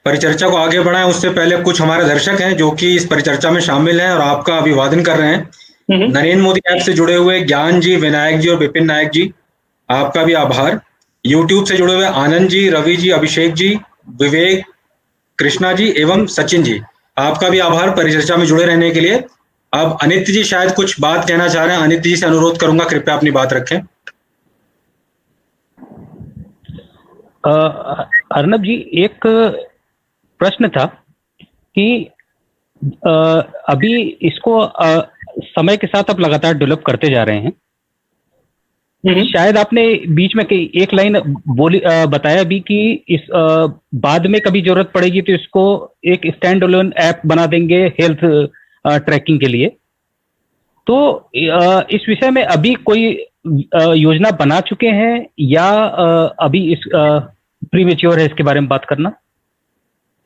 परिचर्चा को आगे बढ़ाएं उससे पहले कुछ हमारे दर्शक हैं जो कि इस परिचर्चा में शामिल हैं और आपका अभिवादन कर रहे हैं। नरेंद्र मोदी ऐप से जुड़े हुए ज्ञान जी, विनायक जी और विपिन नायक जी, आपका भी आभार। यूट्यूब से जुड़े हुए आनंद जी, रवि जी, अभिषेक जी, विवेक, कृष्णा जी एवं सचिन जी, आपका भी आभार परिचर्चा में जुड़े रहने के लिए। अब अनित्य जी शायद कुछ बात कहना चाह रहे हैं। अनित्य जी से अनुरोध करूंगा कृपया अपनी बात रखें। अर्नब जी, एक प्रश्न था कि अभी इसको समय के साथ आप लगातार डेवलप करते जा रहे हैं, शायद आपने बीच में एक लाइन बोली बताया भी कि इस बाद में कभी जरूरत पड़ेगी तो इसको एक स्टैंड अलोन ऐप बना देंगे हेल्थ ट्रैकिंग के लिए। तो इस विषय में अभी कोई योजना बना चुके हैं या अभी इस प्रीमेच्योर है इसके बारे में बात करना?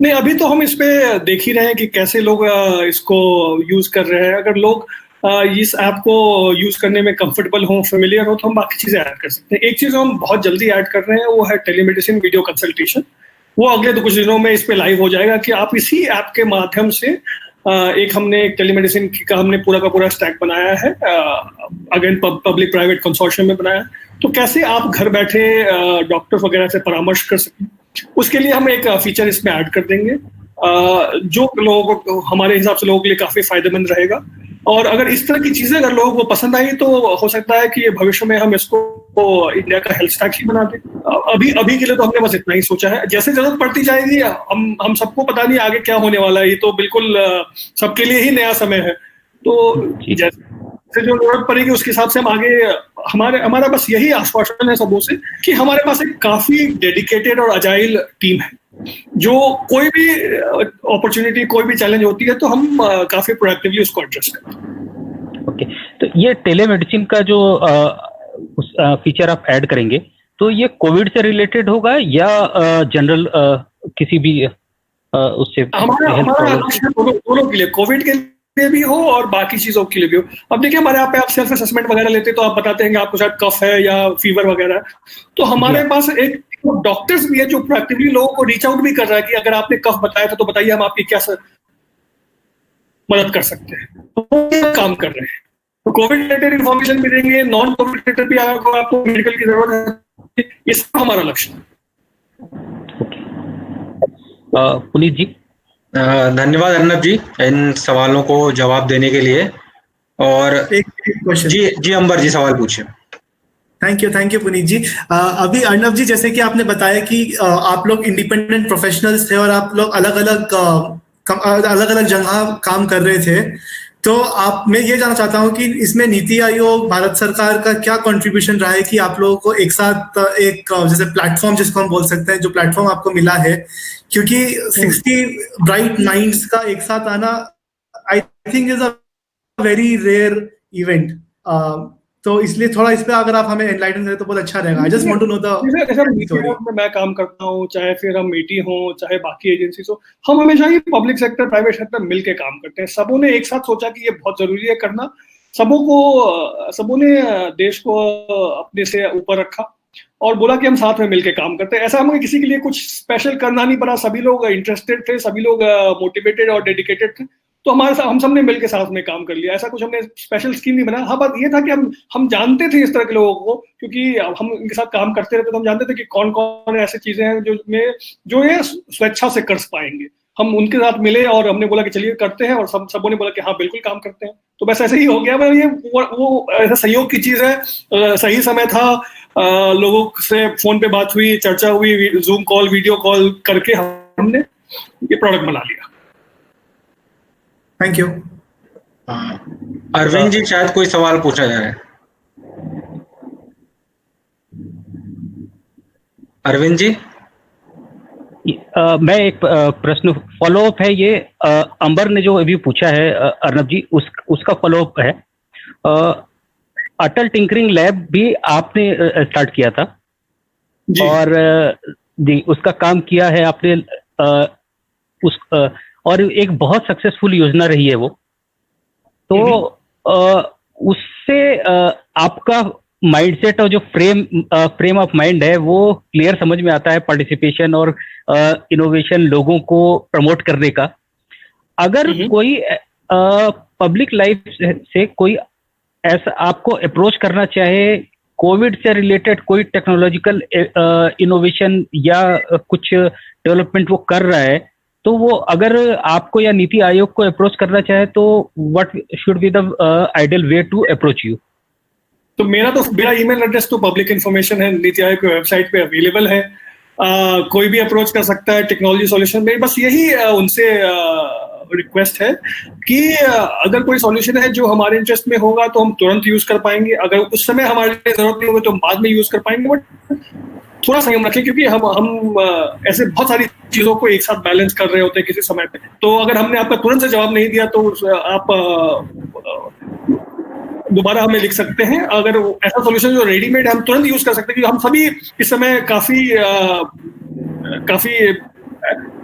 नहीं, अभी तो हम इस पे देख ही रहे हैं कि कैसे लोग इसको यूज कर रहे हैं। अगर लोग इस ऐप को यूज करने में कंफर्टेबल हो, फेमिलियर हो, तो हम बाकी चीजें ऐड कर सकते हैं। एक चीज हम बहुत जल्दी ऐड कर रहे हैं वो है टेलीमेडिसिन वीडियो कंसल्टेशन। वो अगले कुछ दिनों में इस पे लाइव हो जाएगा कि आप इसी ऐप के माध्यम से हमने टेलीमेडिसिन का हमने पूरा का पूरा स्टैक बनाया है, अगेन पब्लिक प्राइवेट कंसोर्शियम में बनाया है। तो कैसे आप घर बैठे डॉक्टर वगैरह से परामर्श कर सकें, उसके लिए हम एक फीचर इसमें ऐड कर देंगे जो लोगों को, हमारे हिसाब से लोगों के लिए काफी फायदेमंद रहेगा। और अगर इस तरह की चीजें अगर लोगों को पसंद आई तो हो सकता है कि भविष्य में हम इसको इंडिया का हेल्थ स्टैक ही बना दें। अभी के लिए तो हमने बस इतना ही सोचा है। जैसे जरूरत पड़ती जाएगी, हम सबको पता नहीं आगे क्या होने वाला है, ये तो बिल्कुल सबके लिए ही नया समय है। तो जैसे जो जरूरत पड़ेगी उसके हिसाब से हम आगे, हमारा बस यही आश्वासन है सबों से कि हमारे पास एक काफी डेडिकेटेड और अजाइल टीम है, जो कोई भी अपॉर्चुनिटी, कोई भी चैलेंज होती है तो हम काफी प्रोएक्टिवली उसको एड्रेस करते हैं। ओके, तो ये टेलीमेडिसिन का जो फीचर आप ऐड करेंगे तो ये कोविड से रिलेटेड होगा या जनरल किसी भी उससे? हमारा दोनों के लिए, कोविड के लिए भी हो और बाकी चीजों के लिए भी हो। अब देखिए, हमारे यहाँ पे आप सेल्फ असेसमेंट वगैरह लेते तो आप बताते हैं कि आपको शायद कफ है या फीवर वगैरह, तो हमारे पास एक डॉक्टर्स भी है जो प्रोएक्टिवली लोगों को रीच आउट भी कर रहा है कि अगर आपने कफ बताया था तो बताइए हम आपकी क्या मदद कर सकते हैं। तो काम कर रहे हैं, तो कोविड रिलेटेड इन्फॉर्मेशन भी देंगे, नॉन कोविड रिलेटेड भी अगर आपको मेडिकल की जरूरत है, इसका हमारा लक्ष्य है। पुनीत जी, धन्यवाद अर्नब जी इन सवालों को जवाब देने के लिए। और एक क्वेश्चन जी अंबर जी सवाल पूछिए। थैंक यू पुनीत जी। अभी अर्नब जी, जैसे कि आपने बताया कि आप लोग इंडिपेंडेंट प्रोफेशनल्स थे और आप लोग अलग अलग जगह काम कर रहे थे, तो मैं ये जानना चाहता हूँ कि इसमें नीति आयोग, भारत सरकार का क्या कंट्रीब्यूशन रहा है कि आप लोगों को एक साथ एक जैसे प्लेटफॉर्म जिसको हम बोल सकते हैं, जो प्लेटफॉर्म आपको मिला है, क्योंकि 60 ब्राइट माइंड्स का एक साथ आना I think is a very rare event. तो इसलिए थोड़ा इस पे अगर आप हमें एनलाइटन करें तो बहुत अच्छा रहेगा। I just want to know the story. मैं काम करता हूँ, चाहे फिर हम मीटी हो, चाहे बाकी एजेंसीज हो, हम हमेशा ही पब्लिक सेक्टर, प्राइवेट सेक्टर मिलके काम करते हैं। सबों ने एक साथ सोचा कि ये बहुत जरूरी है करना, सबों ने देश को अपने से ऊपर रखा और बोला कि हम साथ में मिलके काम करते हैं। ऐसा हमें किसी के लिए कुछ स्पेशल करना नहीं पड़ा, सभी लोग इंटरेस्टेड थे, सभी लोग मोटिवेटेड और डेडिकेटेड थे, तो हम सबने मिलकर साथ में काम कर लिया। ऐसा कुछ हमने स्पेशल स्कीम नहीं बनाया। हाँ, बात ये था कि हम जानते थे इस तरह के लोगों को, क्योंकि हम इनके साथ काम करते रहते तो हम जानते थे कि कौन कौन ऐसी चीजें हैं जो ये स्वेच्छा से कर पाएंगे। हम उनके साथ मिले और हमने बोला कि चलिए करते हैं, और सबों ने बोला कि हाँ बिल्कुल काम करते हैं। तो बस ऐसे ही हो गया। ये वो ऐसा संयोग की चीज है, सही समय था, लोगों से फोन पे बात हुई, चर्चा हुई, जूम कॉल, वीडियो कॉल करके हमने ये प्रोडक्ट बना लिया। Thank you. अरविंद जी शायद कोई सवाल पूछा जा रहा है। अरविंद जी, मैं एक प्रश्न फॉलो अप है, ये अंबर ने जो अभी पूछा है अर्नब जी, उसका फॉलो अप है। अटल टिंकरिंग लैब भी आपने स्टार्ट किया था जी। और जी उसका काम किया है आपने, और एक बहुत सक्सेसफुल योजना रही है वो। तो उससे आपका माइंडसेट और जो फ्रेम ऑफ माइंड है वो क्लियर समझ में आता है, पार्टिसिपेशन और इनोवेशन, लोगों को प्रमोट करने का। अगर कोई पब्लिक लाइफ से कोई ऐसा आपको अप्रोच करना चाहे, कोविड से रिलेटेड कोई टेक्नोलॉजिकल इनोवेशन या कुछ डेवलपमेंट वो कर रहा है, तो वो अगर आपको या नीति आयोग को अप्रोच करना चाहे तो what should be the ideal way to approach you? तो मेरा ईमेल एड्रेस तो पब्लिक इन्फॉर्मेशन है, नीति आयोग की वेबसाइट पे अवेलेबल है। कोई भी अप्रोच कर सकता है टेक्नोलॉजी सॉल्यूशन में। बस यही उनसे रिक्वेस्ट है कि अगर कोई सॉल्यूशन है जो हमारे इंटरेस्ट में होगा तो हम तुरंत यूज कर पाएंगे, अगर उस समय हमारे लिए जरूरत नहीं होगी तो हम बाद में यूज कर पाएंगे, बट थोड़ा संयम रखें क्योंकि हम ऐसे बहुत सारी चीजों को एक साथ बैलेंस कर रहे होते हैं किसी समय पे। तो अगर हमने आपका तुरंत से जवाब नहीं दिया तो आप दोबारा हमें लिख सकते हैं। अगर ऐसा सॉल्यूशन जो रेडीमेड है हम तुरंत यूज कर सकते हैं, क्योंकि हम सभी इस समय काफी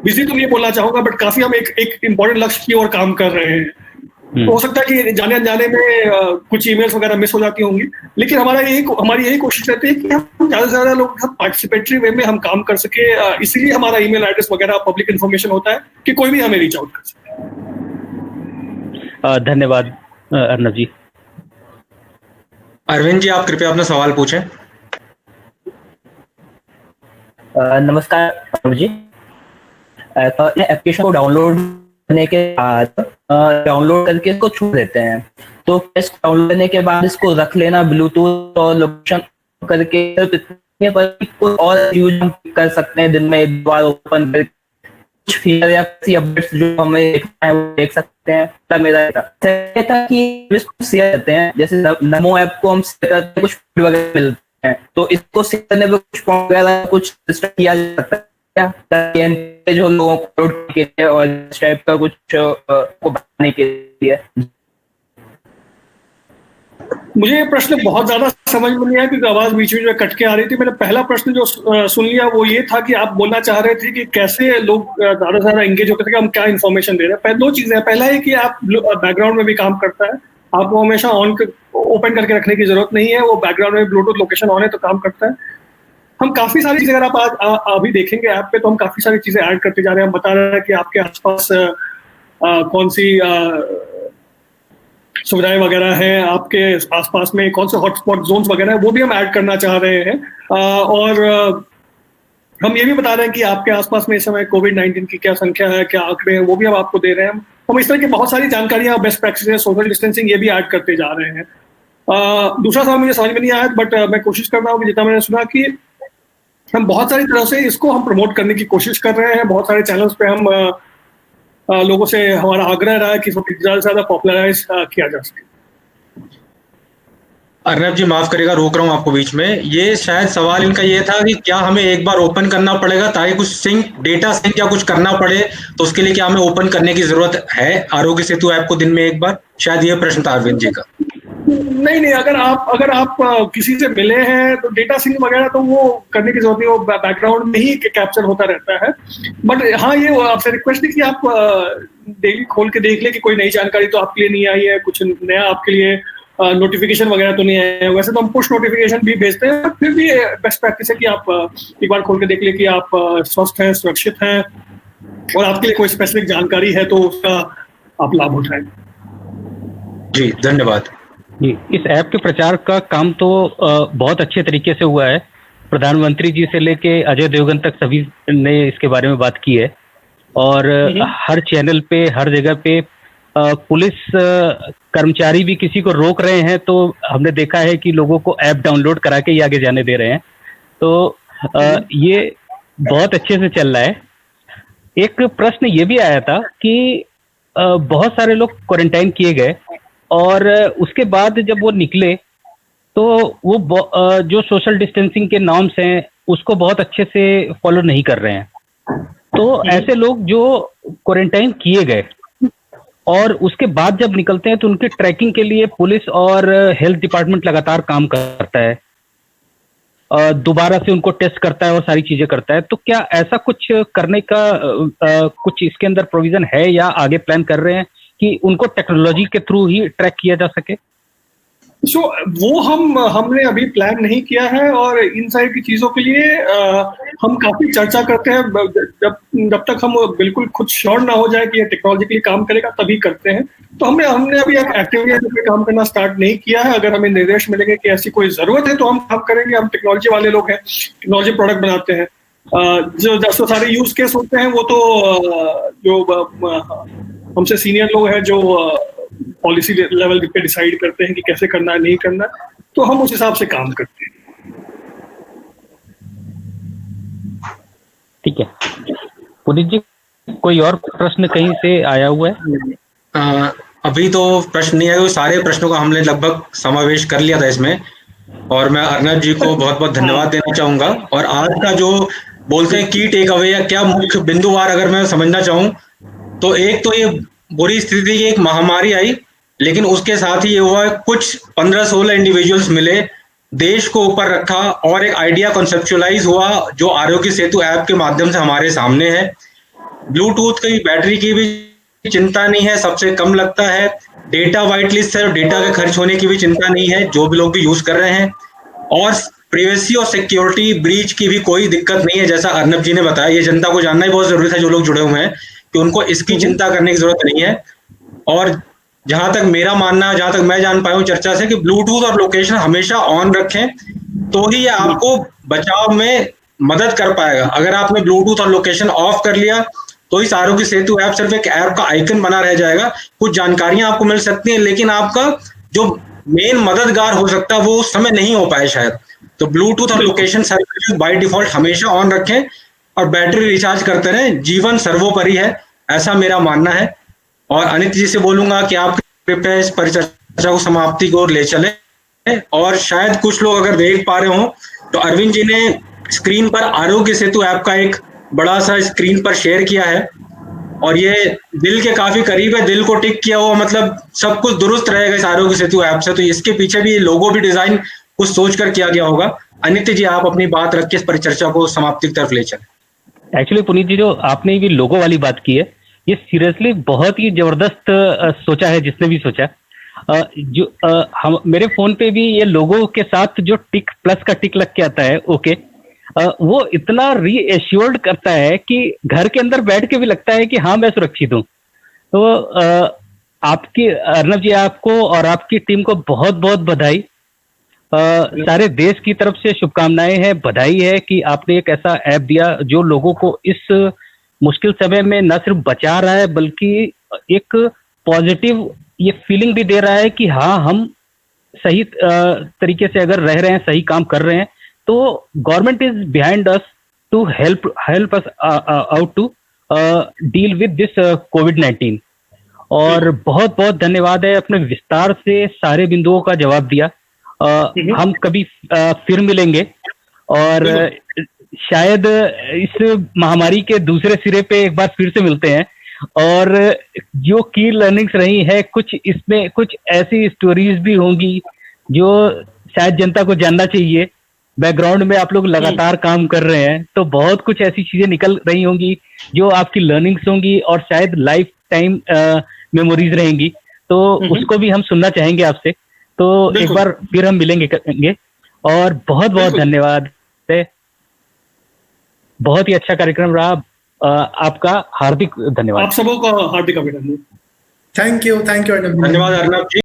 बिजी तो नहीं बोलना चाहूंगा, बट काफी हम एक इम्पोर्टेंट लक्ष्य की ओर काम कर रहे हैं। तो हो सकता है कि जाने अनजाने में कुछ ईमेल्स वगैरह मिस हो जाती होंगी, लेकिन हमारी यही कोशिश रहती है कि हम ज्यादा से ज्यादा लोगों के साथ पार्टिसिपेटरी वे में हम काम कर सके। इसीलिए हमारा ईमेल एड्रेस वगैरह पब्लिक इन्फॉर्मेशन होता है कि कोई भी हमें रीच आउट कर सके। धन्यवाद अर्नब जी। अरविंद जी, आप कृपया अपना सवाल पूछें। नमस्कार अर्नब जी। एप्लीकेशन को डाउनलोड करने के बाद डाउनलोड करके इसको छोड़ देते हैं, तो इसको डाउनलोड करने के बाद इसको रख लेना ब्लूटूथ और लोकेशन करके, कोई और यूज हम कर सकते हैं दिन में एक बार ओपन करके, कुछ फीचर या किसी अपडेट्स जो हमें देखना है वो देख सकते हैं। तब मेरा था कि इसको शेयर करते हैं, जैसे नमो ऐप को हम शेयर करते हैं, कुछ वगैरह मिलते हैं, तो इसको शेयर करने में कुछ फॉर्म वगैरह कुछ सिस्टम किया जा सकता है क्या, जो लोगों को अपलोड के लिए और इस टाइप का कुछ को बनाने के लिए? मुझे ये प्रश्न बहुत ज्यादा समझ में नहीं आया क्योंकि आवाज बीच बीच में कट के आ रही थी। मैंने पहला प्रश्न जो सुन लिया वो ये था कि आप बोलना चाह रहे थे कि कैसे लोग ज्यादा से ज्यादा एंगेज होते थे कि हम क्या इन्फॉर्मेशन दे रहे हैं। दो चीजें हैं, पहला है कि आप बैकग्राउंड में भी काम करता है, आपको हमेशा ओपन करके रखने की जरूरत नहीं है, वो बैकग्राउंड में ब्लूटूथ लोकेशन ऑन है तो काम करता है। हम काफी सारी चीजें, अगर आप आज अभी देखेंगे ऐप पे, तो हम काफी सारी चीजें ऐड करते जा रहे हैं। हम बता रहे हैं कि आपके आसपास कौन सी सुविधाएं वगैरह हैं, आपके आसपास में कौन से हॉटस्पॉट जोन्स वगैरह हैं, वो भी हम ऐड करना चाह रहे हैं। और हम ये भी बता रहे हैं कि आपके आसपास में इस समय कोविड-19 की क्या संख्या है, क्या आंकड़े हैं, वो भी हम आपको दे रहे हैं। हम इस तरह की बहुत सारी जानकारियां, बेस्ट प्रैक्टिसेस, सोशल डिस्टेंसिंग, ये भी ऐड करते जा रहे हैं। दूसरा सवाल मुझे समझ में नहीं आया, बट मैं कोशिश कर रहा हूँ कि जितना मैंने सुना कि हम बहुत सारी तरह से इसको हम प्रमोट करने की कोशिश कर रहे हैं। बहुत सारे चैनल्स पे हम लोगों से हमारा आग्रह रहा है कि इसको ज्यादा से ज्यादा पॉपुलराइज किया जा सके। अर्नब जी माफ करेगा, रोक रहा हूँ आपको बीच में। ये शायद सवाल इनका ये था कि क्या हमें एक बार ओपन करना पड़ेगा ताकि कुछ डेटा सिंक या कुछ करना पड़े, तो उसके लिए क्या हमें ओपन करने की जरूरत है आरोग्य सेतु ऐप को दिन में एक बार? शायद ये प्रश्न था अरविंद जी का। नहीं, अगर आप किसी से मिले हैं तो डेटा सिंक वगैरह तो वो करने की जरूरत नहीं, वो बैकग्राउंड में ही कैप्चर होता रहता है। बट हाँ, ये आपसे रिक्वेस्ट है कि आप डेली खोल के देख ले कि कोई नई जानकारी तो आपके लिए नहीं आई है, कुछ नया आपके लिए नोटिफिकेशन वगैरह तो नहीं आया है। वैसे तो हम पुश नोटिफिकेशन भी भेजते हैं, फिर भी बेस्ट प्रैक्टिस है कि आप एक बार खोल के देख ले कि आप स्वस्थ हैं, सुरक्षित हैं, और आपके लिए कोई स्पेसिफिक जानकारी है तो उसका आप लाभ उठाएं। जी धन्यवाद। इस ऐप के प्रचार का काम तो बहुत अच्छे तरीके से हुआ है। प्रधानमंत्री जी से लेके अजय देवगन तक सभी ने इसके बारे में बात की है, और हर चैनल पे, हर जगह पे पुलिस कर्मचारी भी किसी को रोक रहे हैं तो हमने देखा है कि लोगों को ऐप डाउनलोड करा के ही आगे जाने दे रहे हैं। तो ये बहुत अच्छे से चल रहा है। एक प्रश्न ये भी आया था कि बहुत सारे लोग क्वारंटाइन किए गए और उसके बाद जब वो निकले तो वो जो सोशल डिस्टेंसिंग के नॉर्म्स हैं उसको बहुत अच्छे से फॉलो नहीं कर रहे हैं। तो ऐसे लोग जो क्वारंटाइन किए गए और उसके बाद जब निकलते हैं तो उनके ट्रैकिंग के लिए पुलिस और हेल्थ डिपार्टमेंट लगातार काम करता है, दोबारा से उनको टेस्ट करता है और सारी चीजें करता है। तो क्या ऐसा कुछ करने का कुछ इसके अंदर प्रोविजन है या आगे प्लान कर रहे हैं कि उनको टेक्नोलॉजी के थ्रू ही ट्रैक किया जा सके? वो हमने अभी प्लान नहीं किया है, और इन सारी की चीजों के लिए हम काफी चर्चा करते हैं। जब तक हम बिल्कुल खुद श्योर ना हो जाए कि ये टेक्नोलॉजिकली काम करेगा तभी करते हैं। तो हमने अभी एक एक्टिवली पे काम करना स्टार्ट नहीं किया है। अगर हमें निर्देश मिलेंगे कि ऐसी कोई जरूरत है तो हम काम करेंगे। हम टेक्नोलॉजी वाले लोग हैं, टेक्नोलॉजी प्रोडक्ट बनाते हैं। जो सारे यूज केस होते हैं वो तो जो हमसे सीनियर लोग हैं जो पॉलिसी लेवल पे डिसाइड करते हैं कि कैसे करना है, नहीं करना, तो हम उस हिसाब से काम करते हैं। ठीक है पुनीत जी, कोई और प्रश्न कहीं से आया हुआ है? अभी तो प्रश्न नहीं है, सारे प्रश्नों का हमने लगभग समावेश कर लिया था इसमें, और मैं अर्नब जी को बहुत बहुत धन्यवाद देना चाहूंगा। और आज का जो बोलते हैं की टेक अवे या क्या मुख्य बिंदुवार अगर मैं समझना चाहूँ, तो एक तो ये बुरी स्थिति की एक महामारी आई, लेकिन उसके साथ ही ये हुआ कुछ 15-16 इंडिविजुअल्स मिले, देश को ऊपर रखा और एक आइडिया कॉन्सेप्चुअलाइज हुआ जो आरोग्य सेतु ऐप के माध्यम से हमारे सामने है। ब्लूटूथ की बैटरी की भी चिंता नहीं है, सबसे कम लगता है। डेटा वाइट लिस्ट है, डेटा के खर्च होने की भी चिंता नहीं है, जो भी लोग भी यूज कर रहे हैं। और प्राइवेसी और सिक्योरिटी ब्रीच की भी कोई दिक्कत नहीं है, जैसा अर्नब जी ने बताया। ये जनता को जानना ही बहुत जरूरी था, जो लोग जुड़े हुए हैं, कि उनको इसकी चिंता करने की जरूरत नहीं है। और जहां तक मेरा मानना है, जहां तक मैं जान पाया हूँ चर्चा से, कि ब्लूटूथ और लोकेशन हमेशा ऑन रखें, तो ही ये आपको बचाव में मदद कर पाएगा। अगर आपने ब्लूटूथ और लोकेशन ऑफ कर लिया तो इस आरोग्य सेतु ऐप सिर्फ एक ऐप का आइकन बना रह जाएगा। कुछ जानकारियां आपको मिल सकती हैं, लेकिन आपका जो मेन मददगार हो सकता है वो उस समय नहीं हो पाए शायद। तो ब्लूटूथ और लोकेशन सर्विस बाय डिफॉल्ट हमेशा ऑन रखें और बैटरी रिचार्ज करते रहें। जीवन सर्वोपरि है, ऐसा मेरा मानना है। और अनित जी से बोलूंगा कि आप कृपया इस परिचर्चा को समाप्ति की ओर ले चले। और शायद कुछ लोग अगर देख पा रहे हो तो अरविंद जी ने स्क्रीन पर आरोग्य सेतु ऐप का एक बड़ा सा स्क्रीन पर शेयर किया है, और ये दिल के काफी करीब है। दिल को टिक किया हुआ, मतलब सब कुछ दुरुस्त रहेगा इस आरोग्य सेतु ऐप से। तो इसके पीछे भी लोगो भी डिजाइन कुछ सोच कर किया गया होगा। अनित्य जी, आप अपनी बात रख के इस परिचर्चा को समाप्ति की तरफ ले चले। एक्चुअली पुनीत जी, जो आपने भी लोगो वाली बात की है, ये सीरियसली बहुत ही जबरदस्त सोचा है जिसने भी सोचा। हम मेरे फोन पे भी ये लोगो के साथ जो टिक प्लस का टिक लग के आता है, ओके, वो इतना रीएश्योर्ड करता है कि घर के अंदर बैठ के भी लगता है कि हाँ मैं सुरक्षित हूँ। तो आपकी अर्नब जी, आपको और आपकी टीम को बहुत बहुत बधाई। सारे देश की तरफ से शुभकामनाएं हैं, बधाई है कि आपने एक ऐसा ऐप दिया जो लोगों को इस मुश्किल समय में न सिर्फ बचा रहा है, बल्कि एक पॉजिटिव ये फीलिंग भी दे रहा है कि हाँ हम सही तरीके से अगर रह रहे हैं, सही काम कर रहे हैं, तो government is behind us to help us out to deal with this कोविड-19। और बहुत बहुत धन्यवाद है, अपने विस्तार से सारे बिंदुओं का जवाब दिया। हम कभी फिर मिलेंगे और शायद इस महामारी के दूसरे सिरे पे एक बार फिर से मिलते हैं। और जो की लर्निंग्स रही है, कुछ इसमें कुछ ऐसी स्टोरीज भी होंगी जो शायद जनता को जानना चाहिए। बैकग्राउंड में आप लोग लगातार काम कर रहे हैं, तो बहुत कुछ ऐसी चीजें निकल रही होंगी जो आपकी लर्निंग्स होंगी और शायद लाइफ टाइम मेमोरीज रहेंगी। तो उसको भी हम सुनना चाहेंगे आपसे। तो एक बार फिर हम मिलेंगे और बहुत बहुत धन्यवाद। बहुत ही अच्छा कार्यक्रम रहा। आपका हार्दिक धन्यवाद। आप सबों का हार्दिक अभिनंदन। थैंक यू धन्यवाद अर्नब जी।